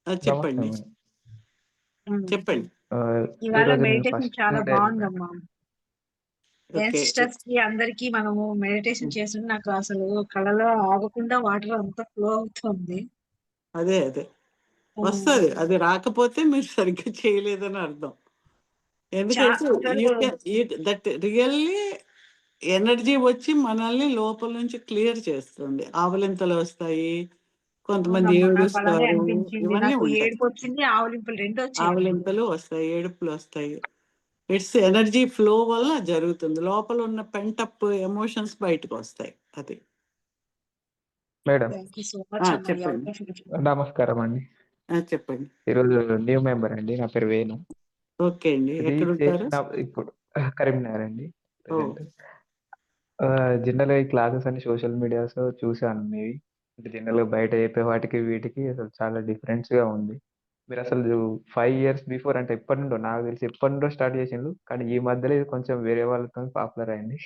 నమస్తే చెప్పండి మేడం. చెప్పండి. ఇవాళ ఈరోజు నేను మెడిటేషన్ ఫస్ట్ చాలా డే మేడం. బాగుందమ్మా. ఓకే యంగ్స్టర్స్ కి అందరికి మనము మెడిటేషన్ చేస్తుంటే నాకు అసలు కళ్ళలో ఆగకుండా వాటర్ అంతా ఫ్లో అవుతుంది. అదే వస్తుంది. అది రాకపోతే మీరు సరిగ్గా చేయలేదని అర్థం. ఎందుకంటే అసలు దట్ రియల్లీ ఎనర్జీ వచ్చి మనల్ని లోపల నుంచి క్లియర్ చేస్తుంది. ఆవలింతలు వస్తాయి, కొంతమంది అవునమ్మా, నాకు అలాగే ఏడుస్తారు, అనిపించింది. ఇవన్నీ నాకు ఉంటాయి. ఏడుపు వచ్చింది, ఆవులింపులు రెండు వచ్చాయి. ఆవలింతలు వస్తాయి, ఏడుపులు వస్తాయి. ఇట్స్ ఎనర్జీ ఫ్లో వల్ల జరుగుతుంది. లోపల ఉన్న పెంటప్ ఎమోషన్స్ బయటకు వస్తాయి. అది madam thank you so much అమ్మా ఈ చెప్పండి. అవకాశం ఇచ్చినందుకు. నమస్కారం అండి. చెప్పండి. ఈరోజు న్యూ మెంబర్ అండి. నా పేరు వేణు. ఓకే అండి. ఇది ఎక్కడ ఉంటారు? చేసిన ఇప్పుడు కరీంనగర్ అండి ఓ ప్రెసెంట్. జనరల్‌గా ఈ క్లాసెస్ అన్ని సోషల్ మీడియాస్‌లో చూసాను మీవి. అంటే జనరల్‌గా బయట చెప్పే వాటికి, వీటికి అసలు చాలా డిఫరెన్స్‌గా ఉంది. మీరసలు 5 ఇయర్స్ బిఫోర్ అంటే ఎప్పటి నుండో నాకు తెలిసి ఎప్పటి నుండో స్టార్ట్ చేసిండ్రు. కానీ ఈ మధ్యలో ఇది కొంచెం వేరే వాళ్ళతోని పాపులర్ అయింది.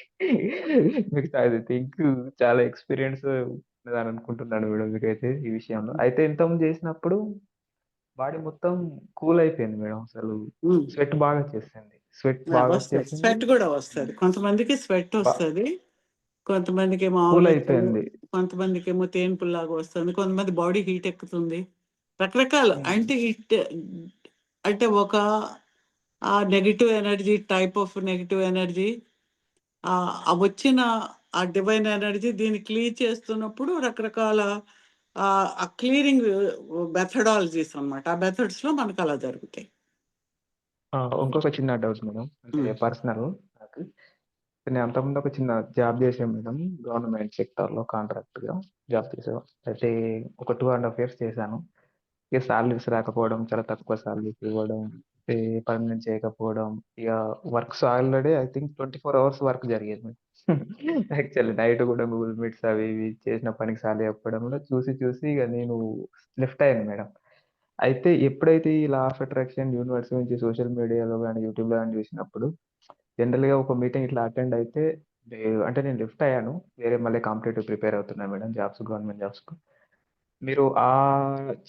మీకు ఐ థింక్ చాలా ఎక్స్‌పీరియన్స్ ఉన్నదని అనుకుంటున్నాను మేడం మీకైతే ఈ విషయంలో. అయితే ఇంతకుముందు చేసినప్పుడు బాడీ మొత్తం కూల్ అయిపోయింది మేడం. అసలు ఉమ్. స్వెట్ బాగా చేసింది. స్వెట్ బాగా వస్తుంది. వచ్చేసింది. స్వెట్ కూడా వస్తుంది. కొంతమందికి స్వెట్ వస్తుంది, కొంతమందికి ఏమో కూల్ ఆవలింతలు, అయిపోయింది. కొంతమందికి ఏమో తేన్పుల్లాగా వస్తుంది, కొంతమంది బాడీ హీట్ ఎక్కుతుంది. రకరకాలు. అంటే అంటే ఒక ఆ negative energy, type of negative energy, ఆ వచ్చిన ఆ డివైన్ ఎనర్జీ దీన్ని క్లియర్ చేస్తున్నప్పుడు రకరకాల ఆ క్లియరింగ్ మెథడాలజీస్ అన్నమాట. ఆ మెథడ్స్ లో మనకు అలా జరుగుతాయి. ఇంకొక చిన్న డౌట్ మేడం. అంటే పర్సనల్ నాకు. నేను అంతకుముందు ఒక చిన్న జాబ్ చేశాను మేడం. గవర్నమెంట్ సెక్టార్‌లో కాంట్రాక్ట్‌గా జాబ్ చేసేవాడిని. అయితే ఒక 2½ ఇయర్స్ చేశాను. ఇక సాలరీస్ రాకపోవడం, చాలా తక్కువ సాలరీస్ ఇవ్వడం, పర్మనెంట్ చేయకపోవడం, ఇక works already I think 24 hours work జరిగేది. యాక్చువల్లీ నైట్ కూడా గూగుల్ మీట్స్ అవి ఇవి చేసిన పనికి సాలరీ ఇవ్వడంలో చూసి చూసి ఇక నేను లెఫ్ట్ అయ్యాను మేడం. అయితే ఎప్పుడైతే ఈ లా ఆఫ్ అట్రాక్షన్, యూనివర్స్ గురించి సోషల్ మీడియాలో గాని, యూట్యూబ్‌లో గాని చూసినప్పుడు జనరల్‌గా ఒక మీటింగ్ ఇట్లా అటెండ్ అయితే అంటే నేను లెఫ్ట్ అయ్యాను. వేరే మళ్ళీ కాంపిటేటివ్ ప్రిపేర్ అవుతున్నా మేడం జాబ్స్, గవర్నమెంట్ జాబ్స్‌కు. మీరు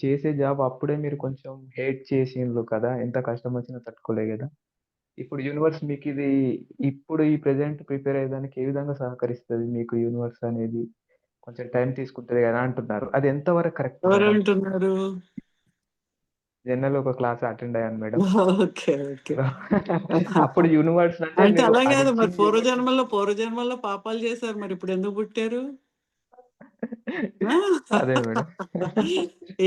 చేసే జాబ్ అప్పుడే మీరు కొంచెం హేట్ చేసిండ్రు కదా! ఎంత కష్టం వచ్చినా తట్టుకోలే గదా! ఇప్పుడు యూనివర్స్ మీకిది ఇప్పుడు ఈ ప్రెజెంట్ ప్రిపేర్ అయ్యేదానికి ఏ విధంగా సహకరిస్తది? మీకు యూనివర్స్ అనేది కొంచెం టైం తీసుకుంటది గదా! అంటున్నారు. అది ఎంత వరకు కరెక్ట్ ఎవరు మేడం? అంటున్నారు? జనరల్‌గా ఒక క్లాస్ అటెండ్ అయ్యాను మేడం. ఓకే. అప్పుడు యూనివర్స్ అంటే అంటే మీరు అలా కాదు మరి. అడిచ్చింది పూర్వజన్మల్లో పాపాలు చేశారు, మరి ఇప్పుడు ఎందుకు పుట్టారు? అదే మేడం.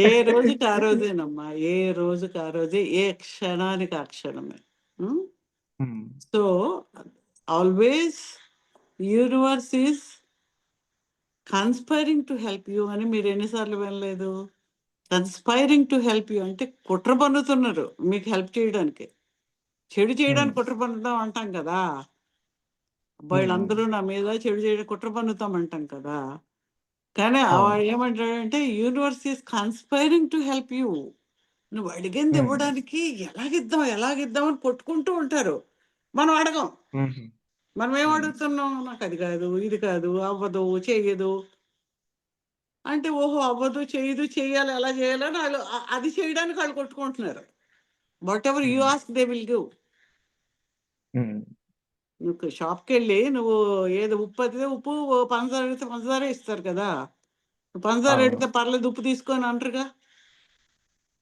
ఏ రోజుకి ఆ రోజేనమ్మా. ఏ రోజుకి ఆ రోజే, ఏ క్షణానికి ఆ క్షణమే. హ్మ్. So always universe is conspiring to help you అని మీరు ఎన్నిసార్లు వినలేదు? కన్స్పైరింగ్ టు హెల్ప్ యూ అంటే కుట్ర పన్నుతున్నారు మీకు హెల్ప్ చేయడానికి. చెడు చేయడానికి కుట్ర పన్నుతాం అంటాం కదా. వీళ్ళందరూ నా మీద చెడు చేయడం కుట్ర పన్నుతాం అంటాం కదా. కానీ వాడు ఏమంటాడంటే universe is conspiring to help you. నువ్వు అడిగింది ఇవ్వడానికి ఎలాగిద్దాం అని కొట్టుకుంటూ ఉంటారు. మనం అడగం. మనం ఏం అడుగుతున్నాం? నాకు అది కాదు, ఇది కాదు, అవ్వదు, చెయ్యదు అంటే, ఓహో అవ్వదు, చేయదు, చేయాలి, ఎలా చేయాలని వాళ్ళు అది చేయడానికి వాళ్ళు కొట్టుకుంటున్నారు. What ever you ask they will give. నువ్వు షాప్కి వెళ్ళి నువ్వు ఏది ఉప్పు అడిగితే ఉప్పు, పంచదార అడిగితే పంచదారే ఇస్తారు కదా. పంచదార అడిగితే పర్లేదు ఉప్పు తీసుకొని అంటారుగా.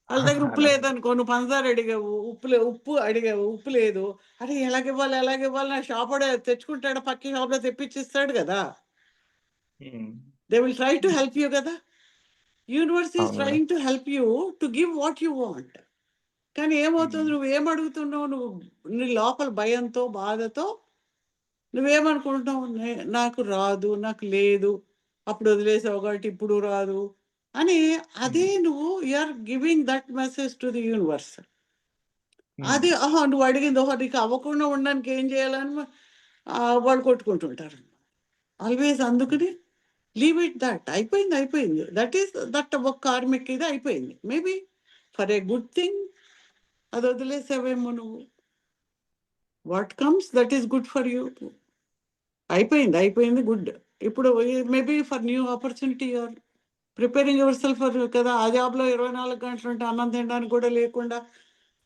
వాళ్ళ దగ్గర ఉప్పు లేదనుకో, నువ్వు పంచదార అడిగావు, ఉప్పు అడిగావు, ఉప్పు లేదు, అరే ఎలాగివ్వాలి నా షాప్ తెచ్చుకుంటాడు, పక్క షాప్లో తెప్పించిస్తాడు కదా. They will try to help you కదా. Universe is trying to help you to give what you want. కానీ ఏమవుతుంది, నువ్వు ఏమడుగుతున్నావు? నువ్వు నీ లోపల భయంతో, బాధతో నువ్వేమనుకుంటున్నావు? నాకు రాదు, నాకు లేదు, అప్పుడు వదిలేసావు కాబట్టి ఇప్పుడు రాదు అని. అదే నువ్వు you are giving that message to the universe. అది నువ్వు అడిగింది నీకు అవ్వకుండా ఉండడానికి ఏం చేయాలని వాళ్ళు కొట్టుకుంటుంటారు ఆల్వేస్. అందుకని లీవ్ ఇట్ దట్. అయిపోయింది. దట్ ఒక కార్మిక్ ఇది అయిపోయింది. Maybe for a good thing అది వదిలేసావేమో నువ్వు. What comes that is good for you. అయిపోయింది గుడ్. ఇప్పుడు maybe for new opportunity are preparing yourself for కదా. ఆ జాబ్లో 24 గంటలు ఉంటే అన్నం తినడానికి కూడా లేకుండా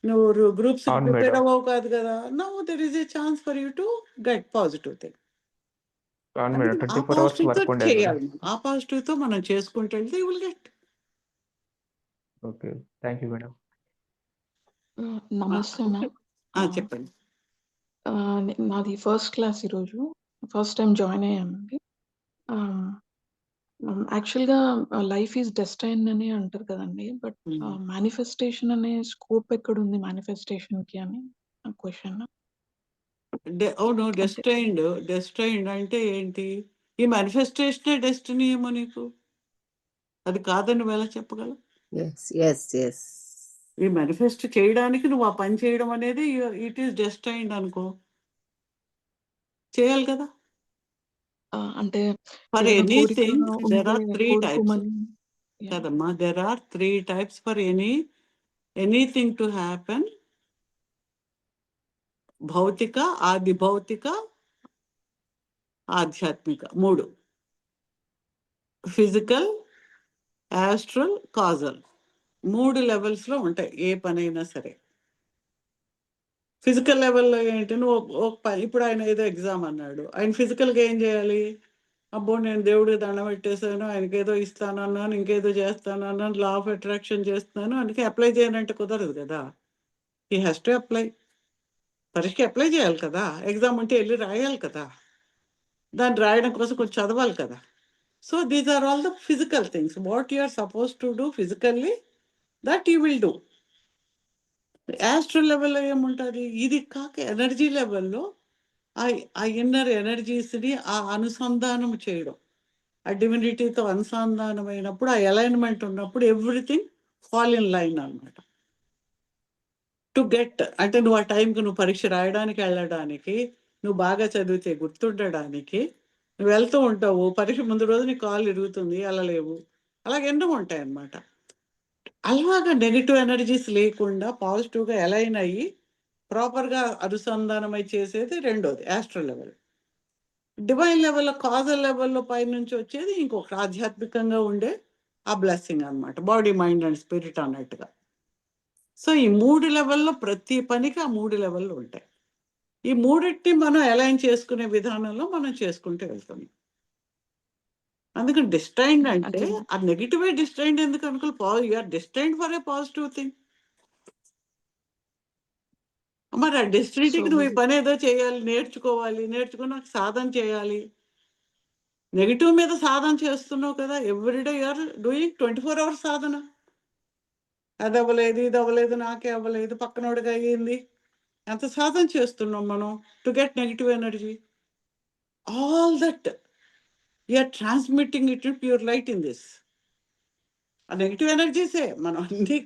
నువ్వు గ్రూప్స్ అవును ప్రిపేర్ మేడం. అవ్వవు కాదు కదా. Now there is a chance for you to get positive thing. అవును మేడం. అందుకని ఆ 24 అవర్స్ పాజిటివ్తో వర్క్ ఉండేది మేడం. చేయాలి. ఆ పాజిటివ్తో మనం చేసుకుంటే వెళ్తే you will get. Okay. Thank you madam. నమస్తే మ్యామ్. చెప్పండి. నాది ఫస్ట్ క్లాస్ ఈరోజు. ఫస్ట్ టైం జాయిన్ అయ్యానండి. యాక్చువల్‌గా లైఫ్ ఈజ్ డెస్టైన్డ్ అని అంటారు కదండీ! బట్ మేనిఫెస్టేషన్ అనే స్కోప్ ఎక్కడుంది మేనిఫెస్టేషన్‌కి అని నా క్వెషన్. అవును, అంటే డెస్టైన్డ్ అంటే ఏంటి? ఈ మేనిఫెస్టేషనే డెస్టినీ ఏమో నీకు. అది కాదని నువ్వు ఎలా చెప్పగలవు? ఎస్. ఈ మేనిఫెస్ట్ చేయడానికి నువ్వు ఆ పని చేయడం అనేది ఇట్ ఈస్ డెస్టైన్డ్ అనుకో. చేయాలి కదా. అంటే ఫర్ ఏదైనా కోరిక ఎనీథింగ్ దెర్ ఉంటే ఆర్ 3 టైప్స్ కోరుకోమని. యాహ్! కదమ్మా. There are 3 types for anything to happen. భౌతిక, ఆది భౌతిక, ఆధ్యాత్మిక 3. ఫిజికల్, యాస్ట్రల్, కాజల్ 3 లెవెల్స్లో ఉంటాయి ఏ పనైనా సరే. ఫిజికల్ లెవెల్‌లో ఏంటి, నువ్వు ఒక పని ఇప్పుడు ఆయన ఏదో ఎగ్జామ్ అన్నాడు. ఆయన ఫిజికల్‌గా ఏం చేయాలి? అబ్బో! నేను దేవుడికి దండం పెట్టేసాను, ఆయనకేదో ఇస్తానన్నాను, ఇంకేదో చేస్తానన్నాను, లా ఆఫ్ అట్రాక్షన్ చేస్తున్నాను, అందుకే అప్లై చేయనంటే కుదరదు కదా. He has to apply. పరీక్షకి అప్లై చేయాలి కదా. ఎగ్జామ్ ఉంటే వెళ్ళి రాయాలి కదా. దాన్ని రాయడం కోసం కొంచెం చదవాలి కదా. So these are all the physical things. What you are suppose to do physically, that you will do. Astral లెవెల్లో ఏముంటుంది? ఇది కాక ఎనర్జీ లెవెల్లో ఆ ఇన్నర్ ఎనర్జీస్ని ఆ అనుసంధానం చేయడం, ఆ డివినిటీతో అనుసంధానమైనప్పుడు, ఆ అలైన్మెంట్ ఉన్నప్పుడు ఎవ్రీథింగ్ ఫాల్ ఇన్ లైన్ అనమాట. టు గెట్ అంటే నువ్వు ఆ టైంకి నువ్వు పరీక్ష రాయడానికి వెళ్ళడానికి, నువ్వు బాగా చదివితే గుర్తుండడానికి, నువ్వు వెళ్తూ ఉంటావు, పరీక్ష ముందు రోజు నీ కాలు ఇరుగుతుంది, వెళ్ళలేవు. అలాగే ఎన్నో ఉంటాయి అన్నమాట. అలాగా నెగిటివ్ ఎనర్జీస్ లేకుండా పాజిటివ్గా అలైన్ అయ్యి ప్రాపర్గా అనుసంధానమై చేసేది రెండోది యాస్ట్రల్ లెవెల్. డివైన్ లెవెల్లో, కాజల్ లెవెల్లో పైనుంచి వచ్చేది ఇంకొక ఆధ్యాత్మికంగా ఉండే ఆ బ్లెస్సింగ్ అనమాట. బాడీ, మైండ్ అండ్ స్పిరిట్ అన్నట్టుగా. సో ఈ 3 లెవెల్లో ప్రతి పనికి ఆ 3 లెవెల్లో ఉంటాయి. ఈ మూడింటిని మనం అలైన్ చేసుకునే విధానంలో మనం చేసుకుంటూ వెళ్తాం. అందుకని డిస్టైన్డ్ అంటే అంటే ఆ నెగిటివే డిస్టైన్డ్ ఎందుకు అనుకో. You are destined for a positive thing. మరి ఆ సో డెస్టినీకి నువ్వు ఈ పని ఏదో చేయాలి, నేర్చుకోవాలి, నేర్చుకున్నాక సాధన చేయాలి. నెగిటివ్ మీద సాధన చేస్తున్నావు కదా. ఎవ్రీడే యూఆర్ డూయింగ్ 24 అవర్స్ సాధన. అది అవ్వలేదు, ఇది అవ్వలేదు, నాకే అవ్వలేదు, పక్కనోడికి అయ్యింది. ఎంత సాధన చేస్తున్నాం మనం to get negative energy. All that you are transmitting it in pure light in this. ఆ నెగిటివ్ ఎనర్జీసే మనం అన్ని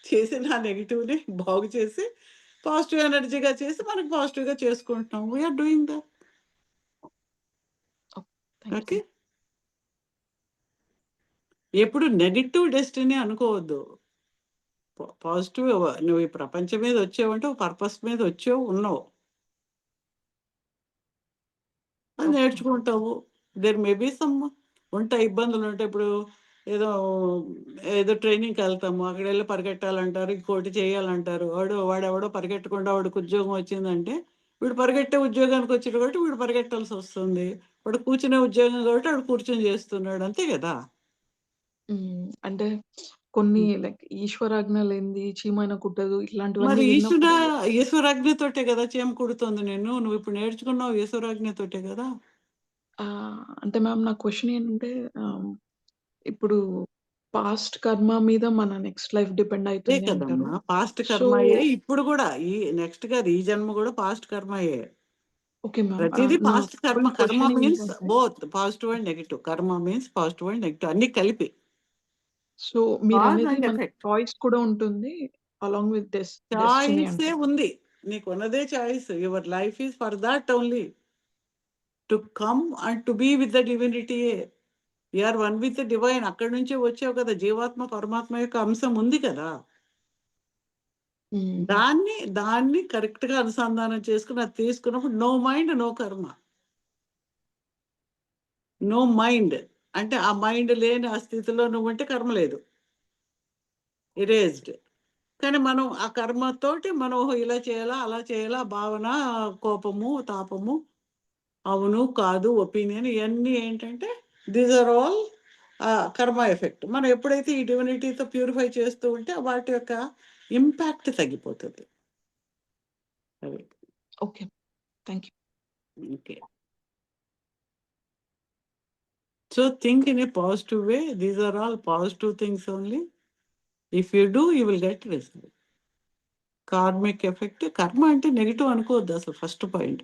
చేసిన ఆ నెగిటివ్ని బాగు చేసి పాజిటివ్ ఎనర్జీగా చేసి మనకు పాజిటివ్గా చేసుకుంటున్నాం. We are doing that. Thank okay. You. ఎప్పుడు నెగిటివ్ డెస్టినీ అనుకోవద్దు. పాజిటివ్. నువ్వు ఈ ప్రపంచం మీద వచ్చావంటే ఒక పర్పస్ మీద వచ్చావు, ఉన్నావు, అది ఓకే. నేర్చుకుంటావు. దేర్ మే బీ సమ్ ఉంటాయి, ఇబ్బందులు ఉంటాయి. ఇప్పుడు ఏదో ఏదో ట్రైనింగ్కి వెళ్తాము, అక్కడ వెళ్ళి పరిగెట్టాలంటారు, ఇంకోటి చేయాలంటారు. వాడెవడో పరిగెట్టకుండా వాడికి ఉద్యోగం వచ్చిందంటే వీడు పరిగెట్టే ఉద్యోగానికి వచ్చాడు కాబట్టి వీడు పరిగెట్టాల్సి వస్తుంది. వాడు కూర్చునే ఉద్యోగం కాబట్టి వాడు కూర్చొని చేస్తున్నాడు, అంతే కదా. అంటే కొన్ని లైక్ ఈశ్వరాజ్ఞ లేనిది చీమైనా కుట్టదు మరి ఇట్లాంటివన్నీ విన్నప్పుడు ఈశ్వరాజ్ఞతోటే కదా చేమ కుడుతుంది. నువ్వు ఇప్పుడు నేర్చుకున్నావు ఈశ్వరాజ్ఞతోటే కదా. అంటే మ్యామ్ నా క్వెషన్ ఏంటంటే ఇప్పుడు పాస్ట్ కర్మ మీద మన నెక్స్ట్ లైఫ్ డిపెండ్ అదే అయితుంది అంటారు. కదమ్మా, పాస్ట్ సో కర్మయే ఇప్పుడు కూడా. ఈ నెక్స్ట్ కాదు, ఈ జన్మ కూడా పాస్ట్ కర్మయే. Okay ma'am. ప్రతిదీ నా past karma. Simple karma question means ఏంటంటే both positive and negative. Karma means positive and negative అన్ని కలిపి. సో కాజ్ మీరనేది అండ్ మనకి ఎఫెక్ట్. చాయిస్ కూడా ఉంటుంది అలాంగ్ విత్ డెస్టినీ చాయిసే అంటారు. ఉంది, నీకున్నదే choice. Your life is for that only, to come and to be with the డివినిటీయే. You're one with the divine. అక్కడి నుంచే వచ్చావు కదా. జీవాత్మ పరమాత్మ యొక్క అంశం ఉంది కదా. దాన్ని కరెక్ట్గా అనుసంధానం చేసుకుని అది తీసుకున్నప్పుడు నో మైండ్, నో కర్మ. నో మైండ్, అంటే ఆ మైండ్ లేని ఆ స్థితిలో నువ్వుంటే కర్మ లేదు, ఇరేజ్డ్. కానీ మనం ఆ కర్మతోటి మనం ఓహో ఇలా చేయాలా అలా చేయాలా భావన, కోపము, తాపము, అవును కాదు, ఒపీనియన్, ఇవన్నీ ఏంటంటే దీస్ ఆర్ ఆల్ కర్మ ఎఫెక్ట్. మనం ఎప్పుడైతే ఈ డివినిటీతో ప్యూరిఫై చేస్తూ ఉంటే వాటి యొక్క ఇంపాక్ట్ తగ్గిపోతుంది. అది okay. Thank you. Okay. So think in a positive way. These are all positive things only. If you do you will get result. Karmic effect, కర్మ అంటే నెగిటివ్ అనుకోవద్దు అసలు. ఫస్ట్ పాయింట్,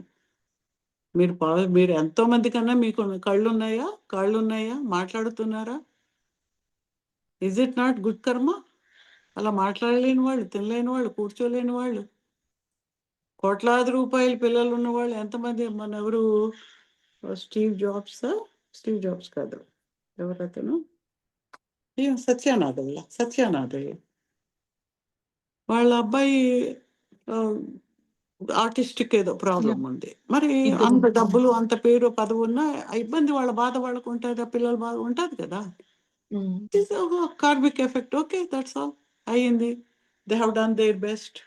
మీరు ఎంతో మంది కన్నా మీకు కళ్ళు ఉన్నాయా, మాట్లాడుతున్నారా? ఇజ్ ఇట్ నాట్ గుడ్ కర్మ? అలా మాట్లాడలేని వాళ్ళు, తినలేని వాళ్ళు, కూర్చోలేని వాళ్ళు, కోట్లాది రూపాయల పిల్లలు ఉన్న వాళ్ళు ఎంతమంది? మన ఎవరు, స్టీవ్ జాబ్స్ కాదు, ఎవరతను, సత్యానాథయ్య వాళ్ళ అబ్బాయి ఆర్టిస్టిక్ ఏదో ప్రాబ్లం యాహ్! ఉంది. మరి ఇద్దరు. అంత డబ్బులు, అంత పేరు, పదవి ఉన్నా ఆ ఇబ్బంది వాళ్ళ బాధ వాళ్ళకు ఉంటుంది, ఆ పిల్లల బాధ ఉంటుంది కదా. Karmic effect. Okay, that's all. అయ్యింది. They have done their best,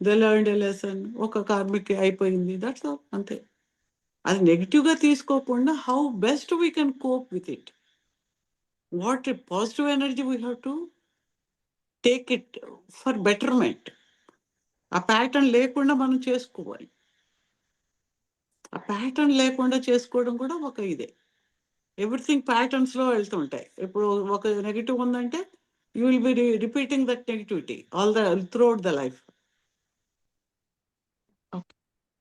they learned a lesson. ఒక కార్మిక్ అయిపోయింది, దట్స్ ఆల్, అంతే. అది నెగిటివ్గా తీసుకోకుండా how best we can cope with it, what positive energy we have to take it for betterment. ఆ pattern లేకుండా మనం చేసుకోవాలి. ఆ ప్యాటర్న్ లేకుండా చేసుకోవడం కూడా ఒక ఇదే. ఎవ్రీథింగ్ ప్యాటర్న్స్లో వెళ్తుంటాయి. ఇప్పుడు ఒక నెగిటివ్ ఉందంటే you will be repeating that negativity all throughout the life. Okay.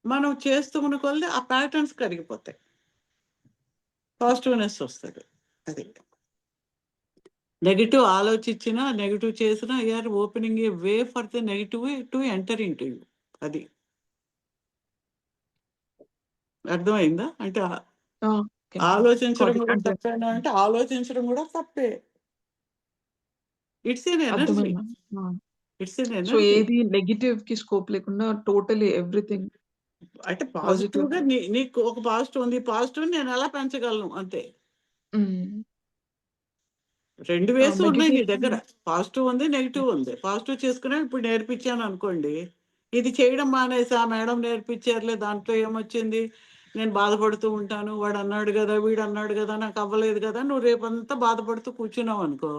మనం చేస్తున్న కొలది ఆ ప్యాటర్న్స్ కరిగిపోతాయి, పాజిటివ్నెస్ వస్తుంది. అది నెగిటివ్ ఆలోచించినా, నెగిటివ్ చేసినా you are opening a way for the negative to enter into you. అది అర్థమైందా? అంటే ఓకే. ఆలోచించడం గాట్ ఇట్. కూడా అంటే తప్పేనా అంటే ఆలోచించడం కూడా తప్పే. ఇట్స్ ఎన్ ఎనర్జీ, అర్థమైంది ma'am. It's an so energy. ఏది నెగెటివ్‌కి స్కోప్ లేకుండా టోటలీ ఎవ్రీథింగ్ అంటే పాజిటివ్. పాజిటివ్గా నీకు ఒక పాజిటివ్ ఉంది, పాజిటివ్ నేను ఎలా పెంచగలను అంతే. హ్మ్. 2 వేస్ ఉన్నాయి నీ దగ్గర. మెడిటేషన్. పాజిటివ్ ఉంది, నెగిటివ్ ఉంది. పాజిటివ్ చేసుకునే ఇప్పుడు నేర్పించాను అనుకోండి, ఇది చేయడం మానేసా, మేడం నేర్పించారులే దాంట్లో ఏమొచ్చింది, నేను బాధపడుతూ ఉంటాను, వాడు అన్నాడు కదా, వీడు అన్నాడు కదా, నాకు అవ్వలేదు కదా, నువ్వు రేపంతా బాధపడుతూ కూర్చున్నావు అనుకో,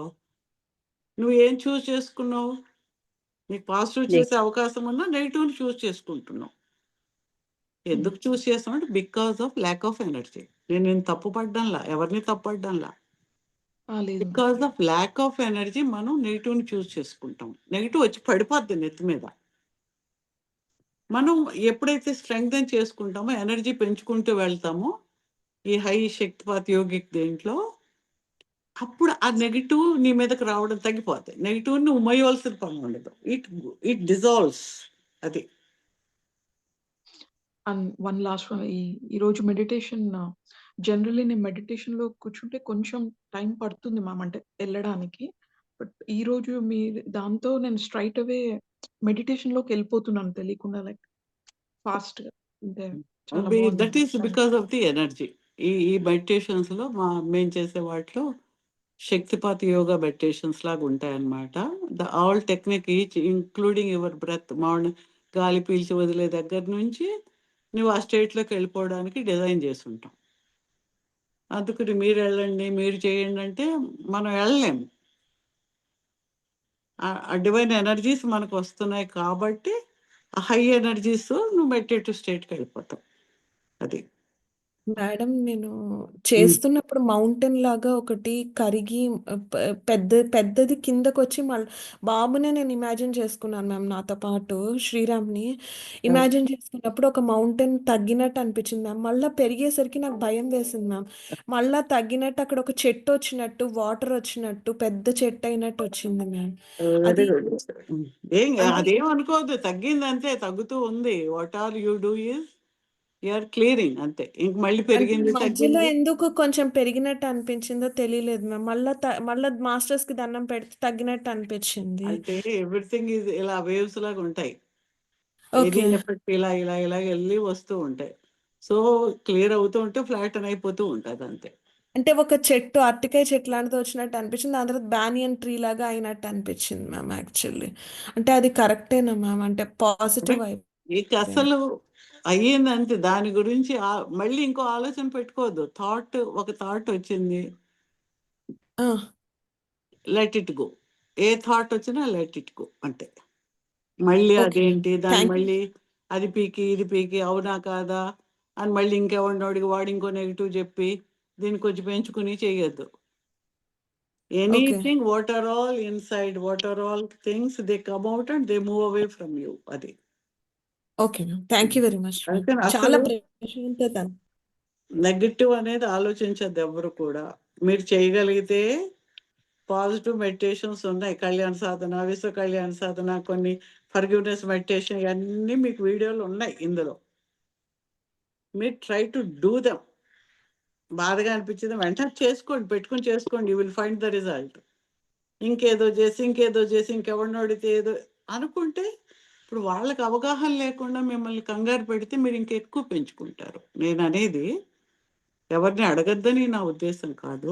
నువ్వు ఏం చూస్ చేసుకున్నావు? నీకు పాజిటివ్ చేసే అవకాశం ఉన్నా నెగిటివ్ని చూస్ చేసుకుంటున్నావు. ఎందుకు చూస్ చేస్తావు అంటే because of lack of energy. నేను తప్పు పడ్డంలా, ఎవరిని తప్పడ్డంలా. లేదు ma'am. Because of lack of energy మనం నెగిటివ్ని చూస్ చేసుకుంటాం. నెగిటివ్ వచ్చి పడిపోద్ది నెత్తి మీద. మనం ఎప్పుడైతే స్ట్రెంగ్తన్ చేసుకుంటామో, ఎనర్జీ పెంచుకుంటూ వెళ్తామో ఈ హై శక్తిపాత్ యోగిక్ దేంట్లో, అప్పుడు ఆ నెగిటివ్ నీ మీదకి రావడం తగ్గిపోతాయి. నెగిటివ్ని నువ్వు మొయ్యవలసిన పని ఉండదు. It dissolves. అది అండ్ వన్ లాస్ట్ వన్. ఈరోజు మెడిటేషన్ జనరల్లీ నేను మెడిటేషన్‌లో కూర్చుంటే కొంచెం టైం పడుతుంది మ్యామ్, అంటే ఎళ్ళడానికి. బట్ ఈరోజు దాంతో నేను స్ట్రెయిట్ అవే మెడిటేషన్‌లోకి ఎళ్ళిపోతున్నాను తెలియకుండా, లైక్ ఫాస్ట్‌గా. అంటే చాలా బాగుంది that ma'am. Is because of the energy. ఈ మెడిటేషన్స్లో మేము చేసే వాటిలో శక్తిపాత యోగా మెడిటేషన్స్ లాగా ఉంటాయన్నమాట. All technique each including your breath, morning గాలి పీల్చి వదిలే దగ్గర నుంచి నువ్వు ఆ స్టేట్లోకి వెళ్ళిపోవడానికి డిజైన్ చేసి ఉంటాం. అందుకని మీరు వెళ్ళండి, మీరు చేయండి అంటే మనం వెళ్ళలేము. ఆ డివైన్ ఎనర్జీస్ మనకు వస్తున్నాయి కాబట్టి ఆ హై ఎనర్జీస్ నువ్వు మెడిటేటివ్ స్టేట్కి వెళ్ళిపోతావు. అది మేడం నేను చేస్తున్నప్పుడు మౌంటైన్ లాగా ఒకటి కరిగి పెద్దది కిందకొచ్చి మళ్ళీ బాబునే నేను ఇమాజిన్ చేసుకున్నాను మ్యామ్. నాతో పాటు శ్రీరామ్ని ఇమాజిన్ చేసుకున్నప్పుడు ఒక మౌంటైన్ తగ్గినట్టు అనిపించింది మ్యామ్. మళ్ళీ పెరిగేసరికి నాకు భయం వేసింది మ్యామ్. మళ్ళీ తగ్గినట్టు అక్కడ ఒక చెట్టు వచ్చినట్టు, వాటర్ వచ్చినట్టు, పెద్ద చెట్టు అయినట్టు వచ్చింది మ్యామ్. వెరీ అది గుడ్. అంటే అదేం అనుకోవద్దు, తగ్గింది అంతే, తగ్గుతూ ఉంది. What are you do is you are clearing అంతే. ఇంక మళ్ళీ అంటే పెరిగింది, మధ్యలో తగ్గింది ఎందుకు కొంచెం పెరిగినట్టు అనిపించిందో తెలియలేదు మ్యామ్. మళ్ళా మాస్టర్స్ కి దండం పెడితే తగ్గినట్టు అనిపించింది. అంటే ఎవ్రీథింగ్ ఈజ్ ఇలా వేవ్స్ లాగా ఉంటాయి. Any okay. ఎఫెక్ట్ ఇలా ఇలా ఇలా వెళ్ళి వస్తూ ఉంటాయి. సో క్లియర్ అవుతూ ఉంటే ఫ్లాట్ అయిపోతూ ఉంటుంది అంతే. అంటే ఒక చెట్టు అరటికాయ చెట్టు లాంటిది వచ్చినట్టు అనిపించింది. దాని తర్వాత బ్యానియన్ ట్రీ లాగా అయినట్టు అనిపించింది మ్యామ్ యాక్చువల్లీ. అంటే అది కరెక్టేనా మ్యామ్? అంటే పాజిటివ్ నీకు అసలు అయ్యిందంతే. దాని గురించి మళ్ళీ ఇంకో ఆలోచన పెట్టుకోవద్దు. ఒక థాట్ వచ్చింది, let it go. A thought వచ్చినా లెట్ ఇట్ గో అంతే. మళ్ళీ ఓకే అదేంటి దాన్ని థ్యాంక్ యూ. మళ్ళీ అది పీకి ఇది పీకి అవునా కాదా అని మళ్ళీ ఇంకెవడినోడికి వాడు ఇంకో నెగిటివ్ చెప్పి దీన్ని కొంచెం పెంచుకుని చేయొద్దు. Okay anything what are all inside, what are all things they come out and they move away from you. అది okay ma'am. Thank you very much ma'am. అందుకని చాలా అసలు ప్రశాంతత. నెగటివ్ అనేది ఆలోచించద్దు ఎవరు కూడా. మీరు చేయగలిగితే పాజిటివ్ మెడిటేషన్స్ ఉన్నాయి, కళ్యాణ సాధన, విశ్వ కళ్యాణ సాధన, కొన్ని ఫర్గివ్నెస్ మెడిటేషన్, ఇవన్నీ మీకు వీడియోలు ఉన్నాయి ఇందులో. మీరు ట్రై టు డూ దెమ్. బాధగా అనిపించింది వెంటనే చేసుకోండి, పెట్టుకుని చేసుకోండి, you will find the result. ఇంకేదో చేసి ఇంకెవరిని అడిగితే ఏదో అనుకుంటే ఇప్పుడు వాళ్ళకి అవగాహన లేకుండా మిమ్మల్ని కంగారు పెడితే మీరు ఇంకెక్కువ పెంచుకుంటారు. నేను అనేది ఎవరిని అడగద్దని నా ఉద్దేశం కాదు.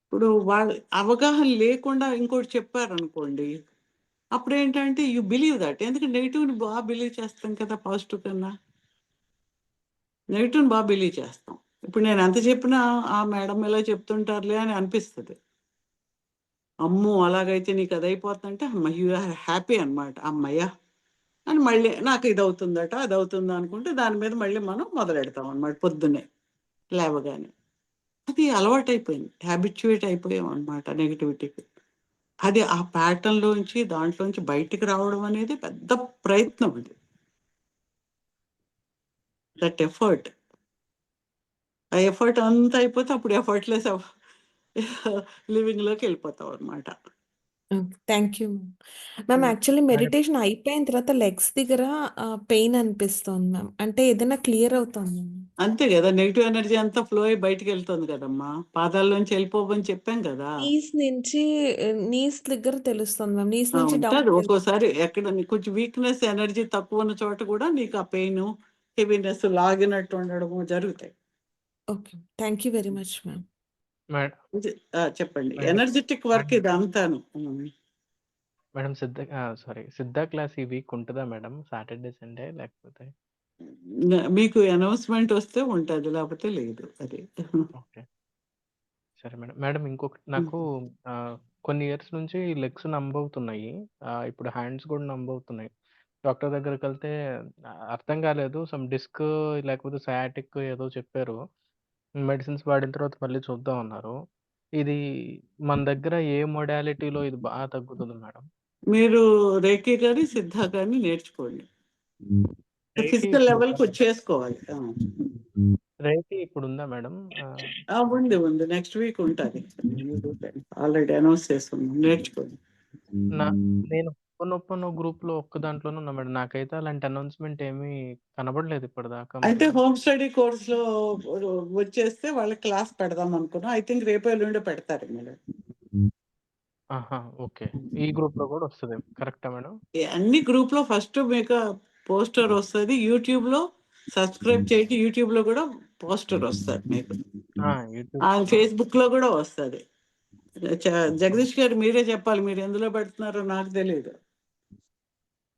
ఇప్పుడు వాళ్ళ అవగాహన లేకుండా ఇంకోటి చెప్పారనుకోండి, అప్పుడు ఏంటంటే యూ బిలీవ్ దట్. ఎందుకంటే నెగిటివ్ని బాగా బిలీవ్ చేస్తాం కదా, పాజిటివ్ కన్నా నెగిటివ్ని బాగా బిలీవ్ చేస్తాం. ఇప్పుడు నేను ఎంత చెప్పినా ఆ మేడం ఎలా చెప్తుంటారులే అని అనిపిస్తుంది. అమ్మో అలాగైతే నీకు అది అయిపోతుందంటే అమ్మ యూ ఆర్ హ్యాపీ అనమాట, అమ్మయ్యా అని మళ్ళీ నాకు ఇది అవుతుందట అది అవుతుందా అనుకుంటే దాని మీద మళ్ళీ మనం మొదలెడతాం అనమాట పొద్దున్నే లేవగానే. అది అలవాటైపోయింది, హ్యాబిచ్యుయేట్ అయిపోయాం అనమాట నెగిటివిటీకి. అది ఆ ప్యాటర్న్లోంచి దాంట్లోంచి బయటికి రావడం అనేది పెద్ద ప్రయత్నం. అది దట్ ఎఫర్ట్, ఆ ఎఫర్ట్ అంతా అయిపోతే అప్పుడు ఎఫర్ట్లెస్ లివింగ్లోకి వెళ్ళిపోతాం అనమాట. Thank you ma'am. Actually madam meditation అయిపోయిన తర్వాత లెగ్స్ దగ్గర పెయిన్ అనిపిస్తుంది మ్యామ్. అంటే ఏదైనా క్లియర్ అవుతుంది మ్యామ్. అంతే కదా, నెగిటివ్ ఎనర్జీ అంతా ఫ్లో అయ్యి బయటికి వెళ్తుంది కదమ్మా. పాదాల్లోంచి వెళ్ళిపోవని చెప్పాం కదా. నీస్ దగ్గర తెలుస్తుంది మ్యామ్. నీస్ నుంచి ఉంటుంది డౌన్ ఒక్కోసారి ఎక్కడ కొంచెం వీక్నెస్, ఎనర్జీ తక్కువ ఉన్న చోట కూడా నీకు ఆ పెయిన్, హెవీనెస్, లాగినట్టు ఉండడము జరుగుతాయి. Okay thank you very much ma'am. Madam చెప్పండి. మేడం ఎనర్జెటిక్ వర్క్ ఇది అంతాను. మేడం సిద్ధ క్లాస్ ఈ వీక్ ఉంటుందా మేడం? సాటర్డే సండే లేకపోతే? మీకు అనౌన్స్మెంట్ వస్తే ఉంటుంది, లేకపోతే లేదు. అది ఓకే సరే మేడం. మేడం ఇంకొకటి నాకు కొన్ని ఇయర్స్ నుంచి లెగ్స్ నంబవుతున్నాయి. ఇప్పుడు హ్యాండ్స్ కూడా నంబవుతున్నాయి. డాక్టర్ దగ్గరికి వెళ్తే అర్థం కాలేదు. సమ్ డిస్క్ లేకపోతే సయాటిక్ ఏదో చెప్పారు. మెడిసిన్స్ వాడిన తర్వాత మళ్ళీ చూద్దాం అన్నారు. ఇది మన దగ్గర ఏ మొడాలిటీలో ఇది బాగా తగ్గుతుంది మేడం? మీరు రేఖీ కానీ సిద్ధ కానీ నేర్చుకోండి. రేఖీ ఫిజికల్ ఇప్పుడు లెవెల్కి వచ్చేసుకోవాలి. రేఖీ ఇప్పుడు ఉందా మేడం? ఉంది నెక్స్ట్ వీక్ ఉంటుంది. ఆల్రెడీ అనౌన్స్ చేస్తున్నాం, నేర్చుకోండి. నేను ఒప్పనొప్పనో గ్రూప్‌లో ఒక్క దాంట్లోనే ఉన్నా మేడం. నాకైతే అలాంటి అనౌన్స్‌మెంట్ ఏమీ కనబడలేదు ఇప్పటిదాకా అంటే మరి. హోమ్ స్టడీ కోర్స్లో వచ్చేస్తే వాళ్ళకి క్లాస్ పెడదాం అనుకున్నాం. ఐ థింక్ రేపు ఎల్లుండి పెడతారు మేడం. ఆహా! ఓకే. ఈ గ్రూప్‌లో కూడా వస్తదేమో. కరెక్టా మేడం? అన్ని గ్రూప్లో ఫస్ట్ మీకు పోస్టర్ వస్తుంది. యూట్యూబ్లో సబ్స్క్రైబ్ చేయండి. యూట్యూబ్లో కూడా పోస్టర్ వస్తుంది మీకు. యూట్యూబ్ ఫేస్బుక్లో కూడా వస్తుంది. జగదీష్ గారు మీరే చెప్పాలి, మీరు ఎందులో పెడుతున్నారో నాకు తెలియదు.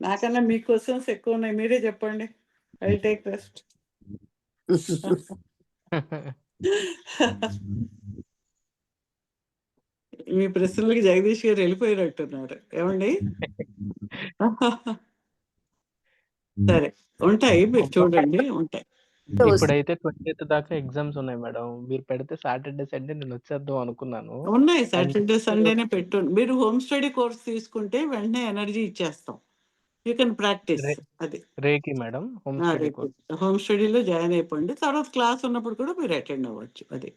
నాకన్నా మీ క్వశ్చన్స్ ఎక్కువ ఉన్నాయి, మీరే చెప్పండి. I take rest. మీ ప్రశ్నలకి జగదీష్ గారు వెళ్ళిపోయినట్టున్నారు ఏమండి? సరే ఉంటాయి, మీరు చూడండి ఉంటాయి. ఇప్పుడైతే 20th దాకా ఎగ్జామ్స్ ఉన్నాయి మేడం. మీరు పెడితే సాటర్డే, సండే నేను వచ్చేద్దాం అనుకున్నాను. ఉన్నాయి, సాటర్డే సండేనే పెట్టు. మీరు హోమ్ స్టడీ కోర్స్ తీసుకుంటే వెంటనే ఎనర్జీ ఇచ్చేస్తాం. You can practise. అది reiki madam home study course. Home స్టడీలో జాయిన్ అయిపోండి. తర్వాత క్లాస్ ఉన్నప్పుడు కూడా మీరు అటెండ్ అవ్వచ్చు. అది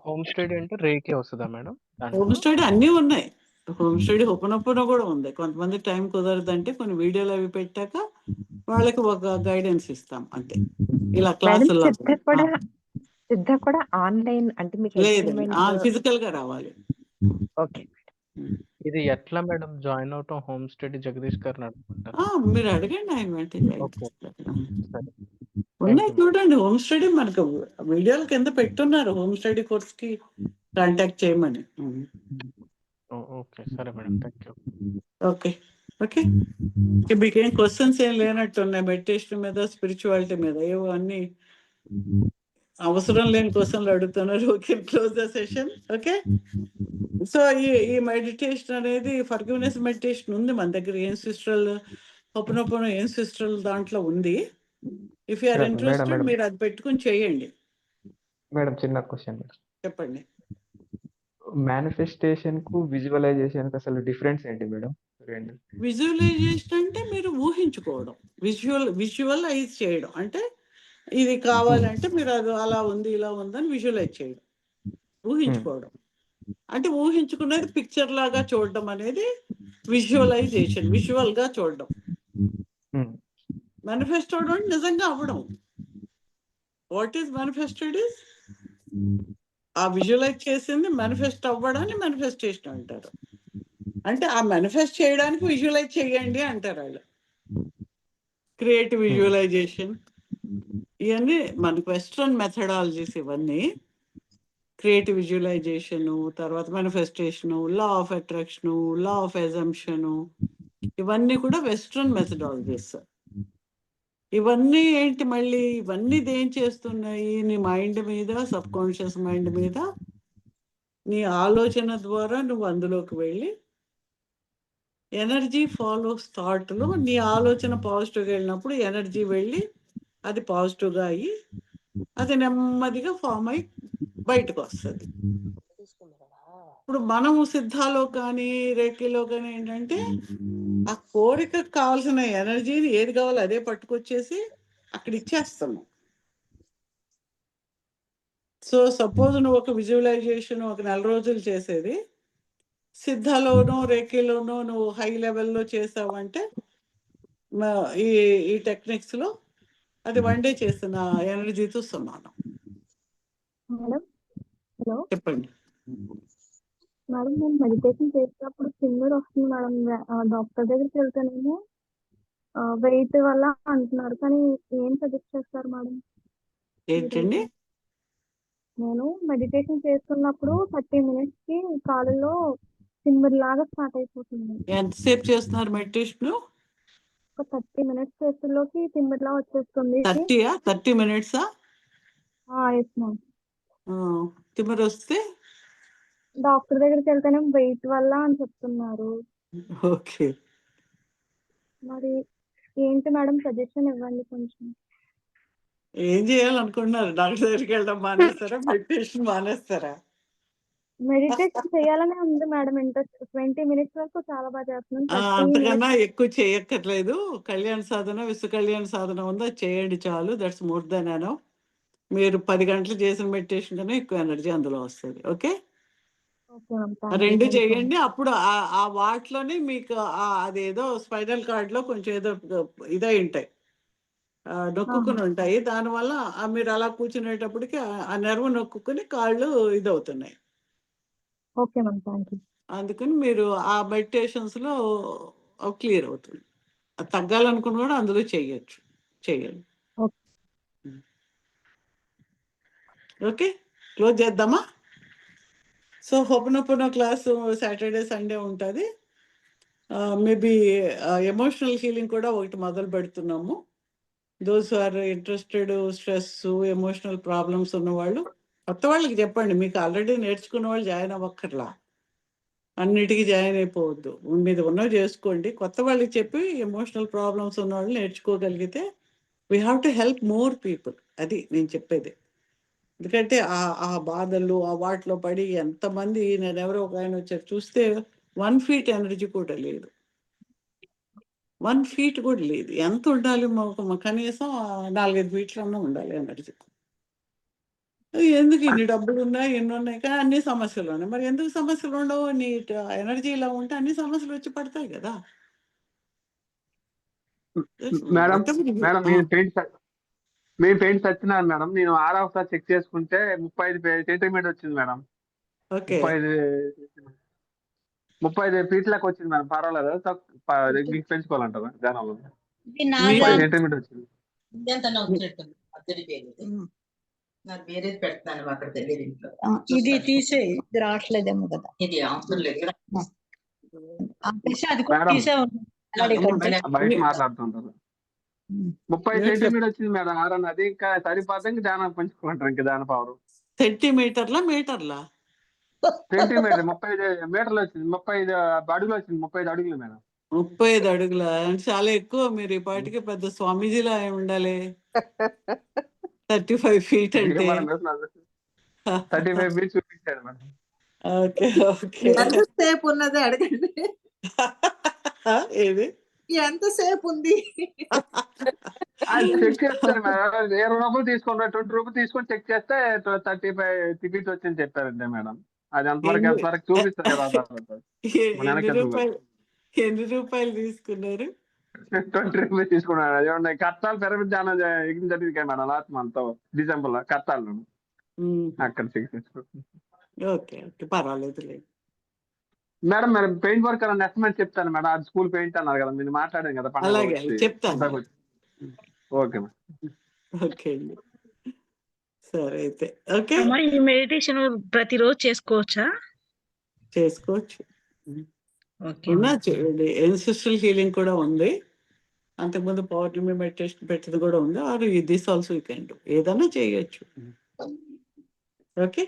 హోమ్ స్టడీ అంటే రేఖీ వస్తుందా మేడం హోమ్ దాంట్లో? స్టడీ అన్నీ ఉన్నాయి. హోమ్ స్టడీ ఓపెన్ కూడా ఉంది. కొంతమంది టైం కుదరదంటే కొన్ని వీడియోలు అవి పెట్టాక వాళ్ళకి ఒక గైడెన్స్ ఇస్తాం అంతే. ఇలా మేడం క్లాసుల్లో సిద్ధ కూడా ఆన్లైన్ అంటే మీకు లేదండి, అగ్రిమెంట్. ఫిజికల్ గా రావాలి. ఓకే ఇది ఎట్లా మేడం జాయిన్ అవటం? హోమ్ స్టడీ జగదీష్ గారిని అడుగుకుంటారా? మీరు అడగండి, ఆయన వెంటనే జాయిన్ ఓకే చేస్తారు. సరే. ఉన్నాయి you, madam. చూడండి. హోమ్ స్టడీ మనకు వీడియోల కింద పెట్టున్నారు, హోమ్ స్టడీ కోర్స్కి కాంటాక్ట్ చేయమని. ఓకే, సరే madam, thank you. Okay okay. మీకేం క్వశ్చన్స్ ఏం లేనట్టున్నాయి మెడిటేషన్ మీద, స్పిరిచువాలిటీ మీద. ఏవో అన్ని అవసరం లేని క్వశ్చన్లు అడుగుతున్నారు. Okay, close the session. Okay. So ఈ మెడిటేషన్ అనేది ఫర్గివ్నెస్ మెడిటేషన్ ఉంది మన దగ్గర. ఏం సిస్టరల్ ఓపెన్ ఏం సిస్టరల్ దాంట్లో ఉంది. If you are madam interested మీరు అది పెట్టుకుని చేయండి. మేడం, చిన్న క్వశ్చన్. చెప్పండి. మేనిఫెస్టేషన్ కు విజువలైజేషన్ కి అసలు డిఫరెన్స్ ఏంటి మేడం? రెండు. విజువలైజేషన్ అంటే మీరు ఊహించుకోవడం, విజువలైజ్ చేయడం. అంటే ఇది కావాలంటే మీరు అది అలా ఉంది ఇలా ఉందని విజువలైజ్ చేయడం, ఊహించుకోవడం. అంటే ఊహించుకునేది పిక్చర్ లాగా చూడడం అనేది విజువలైజేషన్, విజువల్ గా చూడడం. మేనిఫెస్ట్ అవడం అంటే నిజంగా అవ్వడం. వాట్ ఈస్ మేనిఫెస్టెడ్ ఈస్ ఆ విజువలైజ్ చేసింది మేనిఫెస్ట్ అవ్వడాన్ని మేనిఫెస్టేషన్ అంటారు. అంటే ఆ మేనిఫెస్ట్ చేయడానికి విజువలైజ్ చేయండి అంటారు వాళ్ళు. క్రియేటివ్ విజువలైజేషన్ ఇవన్నీ మనకు వెస్ట్రన్ మెథడాలజీస్. ఇవన్నీ క్రియేటివ్ విజువలైజేషను, తర్వాత manifestation, law of attraction, law of assumption, ఇవన్నీ కూడా వెస్ట్రన్ మెథడాలజీస్. ఇవన్నీ ఏంటి మళ్ళీ, ఇవన్నీ ఏం చేస్తున్నాయి, నీ మైండ్ మీద, సబ్ కాన్షియస్ మైండ్ మీద, నీ ఆలోచన ద్వారా నువ్వు అందులోకి వెళ్ళి ఎనర్జీ ఫాలోస్ థాట్లో, నీ ఆలోచన పాజిటివ్గా వెళ్ళినప్పుడు ఎనర్జీ వెళ్ళి అది పాజిటివ్గా అయ్యి అది నెమ్మదిగా ఫామ్ అయ్యి బయటకు వస్తుంది. ఇప్పుడు మనము సిద్ధాలో కానీ రేఖలో కానీ ఏంటంటే ఆ కోరికకు కావాల్సిన ఎనర్జీని ఏది కావాలో అదే పట్టుకొచ్చేసి అక్కడ ఇచ్చేస్తున్నాం. సో సపోజ్ నువ్వు ఒక విజువలైజేషన్ ఒక 4 రోజులు చేసేది సిద్ధాలోనో రేఖలోనో నువ్వు హై లెవెల్లో చేసావంటే ఈ ఈ టెక్నిక్స్లో అది 1 డే చేసిన ఎనర్జీతో సమానం. మేడం, హలో చెప్పండి. మేడం, నేను మెడిటేషన్ చేసేటప్పుడు ఫింగర్ వస్తుంది మేడం. డాక్టర్ దగ్గరికి వెళ్తేనేమో వెయిట్ వల్ల అంటున్నారు, కానీ ఏం సజెస్ట్ చేస్తారు మేడం? ఏంటండి? నేను మెడిటేషన్ చేస్తున్నప్పుడు 30 minutes కి కాళ్ళలో ఫింగర్ లాగా స్టార్ట్ అయిపోతుంది. ఎంతసేపు చేస్తున్నారు మెడిటేషన్? ఒక 30 minutes చేతుల్లోకి ఫింగర్ లా వచ్చేస్తుంది. 30 minutes? Yes ma'am. తిమ్మరు వస్తే డాక్టర్ దగ్గరికి వెళ్తేనే వెయిట్ వల్ల అని చెప్తున్నారు. ఓకే. మరి ఏంటి మేడం, సజెషన్ ఇవ్వండి కొంచెం. ఏం చేయాలనుకుంటున్నారు? డాక్టర్ దగ్గరికి వెళ్ళడం మానేస్తారా, మెడిటేషన్ మానేస్తారా? మెడిటేషన్ చేయాలనే ఉంది మేడం. ఇంట్రెస్ట్ 20 minutes వరకు చాలా బాగా చేస్తున్నాను. 30 అంతకన్నా minutes ఎక్కువ చేయక్కర్లేదు. కళ్యాణ సాధన, విశ్వ కళ్యాణ సాధన ఉందా చేయండి చాలు. That's more than enough. మీరు 10 గంటలు చేసిన మెడిటేషన్ కన్నా ఎక్కువ ఎనర్జీ అందులో వస్తుంది. Okay, okay ma'am, thank you. రెండు చేయండి. అప్పుడు ఆ వాటిలోనే మీకు అదేదో స్పైనల్ కార్డ్లో కొంచెం ఏదో ఇదై ఉంటాయి, నొక్కుకుని ఉంటాయి. దానివల్ల మీరు అలా కూర్చునేటప్పటికి ఆ నెర్వ్ నొక్కుని కాళ్ళు ఇదవుతున్నాయి. Okay ma'am, thank you. అందుకని మీరు ఆ మెడిటేషన్స్లో క్లియర్ అవుతుంది. అది తగ్గాలనుకుని కూడా అందులో చెయ్యొచ్చు, చెయ్యాలి. ఓకే, క్లోజ్ చేద్దామా? So ho'oponopono class Saturday Sunday ఉంటుంది. మేబీ ఎమోషనల్ హీలింగ్ కూడా ఒకటి మొదలు పెడుతున్నాము. Those are interested, stress, emotional problems ఉన్నవాళ్ళు కొత్త వాళ్ళకి చెప్పండి. మీకు ఆల్రెడీ నేర్చుకున్న వాళ్ళు జాయిన్ అవ్వక్కర్లా, అన్నిటికీ జాయిన్ అయిపోవద్దు. మీది ఉన్నవి చేసుకోండి. కొత్త వాళ్ళకి చెప్పి ఎమోషనల్ ప్రాబ్లమ్స్ ఉన్న వాళ్ళు నేర్చుకోగలిగితే we have to help more people. అది నేను చెప్పేది. ఎందుకంటే ఆ బాధలు ఆ వాటిలో పడి ఎంతమంది, నేను ఎవరో ఒక ఆయన వచ్చారు చూస్తే 1 feet ఎనర్జీ కూడా లేదు, 1 feet కూడా లేదు. ఎంత ఉండాలి? కనీసం 4-5 feet ఉండాలి ఎనర్జీ. ఎందుకు ఇన్ని డబ్బులు ఉన్నాయి, ఎన్ని ఉన్నాయి, కానీ అన్ని సమస్యలు ఉన్నాయి. మరి ఎందుకు సమస్యలు ఉండవు? నీ ఎనర్జీ ఇలా ఉంటే అన్ని సమస్యలు వచ్చి పడతాయి కదా. మేడం, మేము పెయింట్ వచ్చినాను మేడం. నేను ఒకసారి చెక్ చేసుకుంటే 35 సెంటీమీటర్ వచ్చింది మేడం. ఓకే, 35 ఫీట్లకు వచ్చింది మేడం. పర్వాలేదు, పెంచుకోవాలంటారా జనాలు? 35 సెంటీమీటర్ వచ్చింది. నాకు వేరేది పెడతాను అక్కడ తెలియదు ఇంట్లో. ఇది తీసే ఇది రావట్లేదేమో కదా. ఇది అవసరం లేదు కదా. ఆపేసి అది కూడా మేడం తీసే ఉంది. అలాగే కంటే. బయట మాట్లాడుతుంటారు. 30 సెంటీమీటర్ వచ్చింది మేడం ఆరన్న, అది ఇంకా సరిపోతే ఇంకా దాని పెంచుకుంటారు, ఇంకా దాని పవర్ సెంటీమీటర్లా మీటర్లా? సెంటీమీటర్ 35 మీటర్లు వచ్చింది, 35 అడుగులు వచ్చింది, 35 అడుగులు మేడం. 35 అడుగుల అంటే చాలా ఎక్కువ. మీరు ఈ పాటికి పెద్ద స్వామీజీలా అయి ఉండాలి. 35 ఫీట్ అంటే. 35 ఫీట్ చూపించాడు మేడం. Okay okay. ఎంతసేపు ఉన్నది అడగండి. ఏది ఎంతసేపు ఉంది? చెక్ చేస్తారు మేడం. 20 రూపాయలు తీసుకుంటారు, 20 రూపాయలు తీసుకొని చెక్ చేస్తే 35 ఫీట్ వచ్చింది చెప్పారంటే మేడం. అది ఎంతవరకు చూపిస్తారు కదా. ఎన్ని రూపాయలు తీసుకున్నారు? 20 రూపీస్ తీసుకున్నాను. అదే కట్టాలు పిరమిడ్ ధ్యానం జరిగింది కదా మేడం లాస్ట్ మంత్ డిసెంబర్ లో కట్టాలు అక్కడ చెక్ చేసుకుంటాను. ఓకే ఓకే పర్వాలేదు లేదు మేడం. మేడం పెయింట్ వర్క్ అని ఎస్టిమేట్ చెప్తాను మేడం. అది స్కూల్ పెయింట్ అన్నారు కదా, మీరు మాట్లాడాను కదా పండుగ అలాగే వచ్చి. చెప్తాను. Okay madam. ఓకే అండి సరే అయితే. ఓకే అమ్మా, ఈ మెడిటేషన్ ప్రతిరోజు చేసుకోవచ్చా? చేసుకోవచ్చు. ఓకే ఉన్నా చూడండి, ఎన్సిస్ట్రల్ హీలింగ్ కూడా ఉంది. అంతకుముందు పౌర్ణమి మెడిటేషన్ పెట్టింది కూడా ఉంది. Are this also you can do. ఏదైనా చేయొచ్చు. ఓకే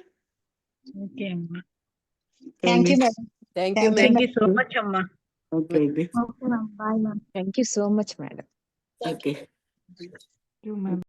ఓకే అమ్మా. ఓకే థ్యాంక్ యూ అండి. Madam. Thank you thank madam. You so much అమ్మా. ఓకే అండి. Okay ma'am, bye ma'am. Thank you so much madam. Okay. You, ma'am.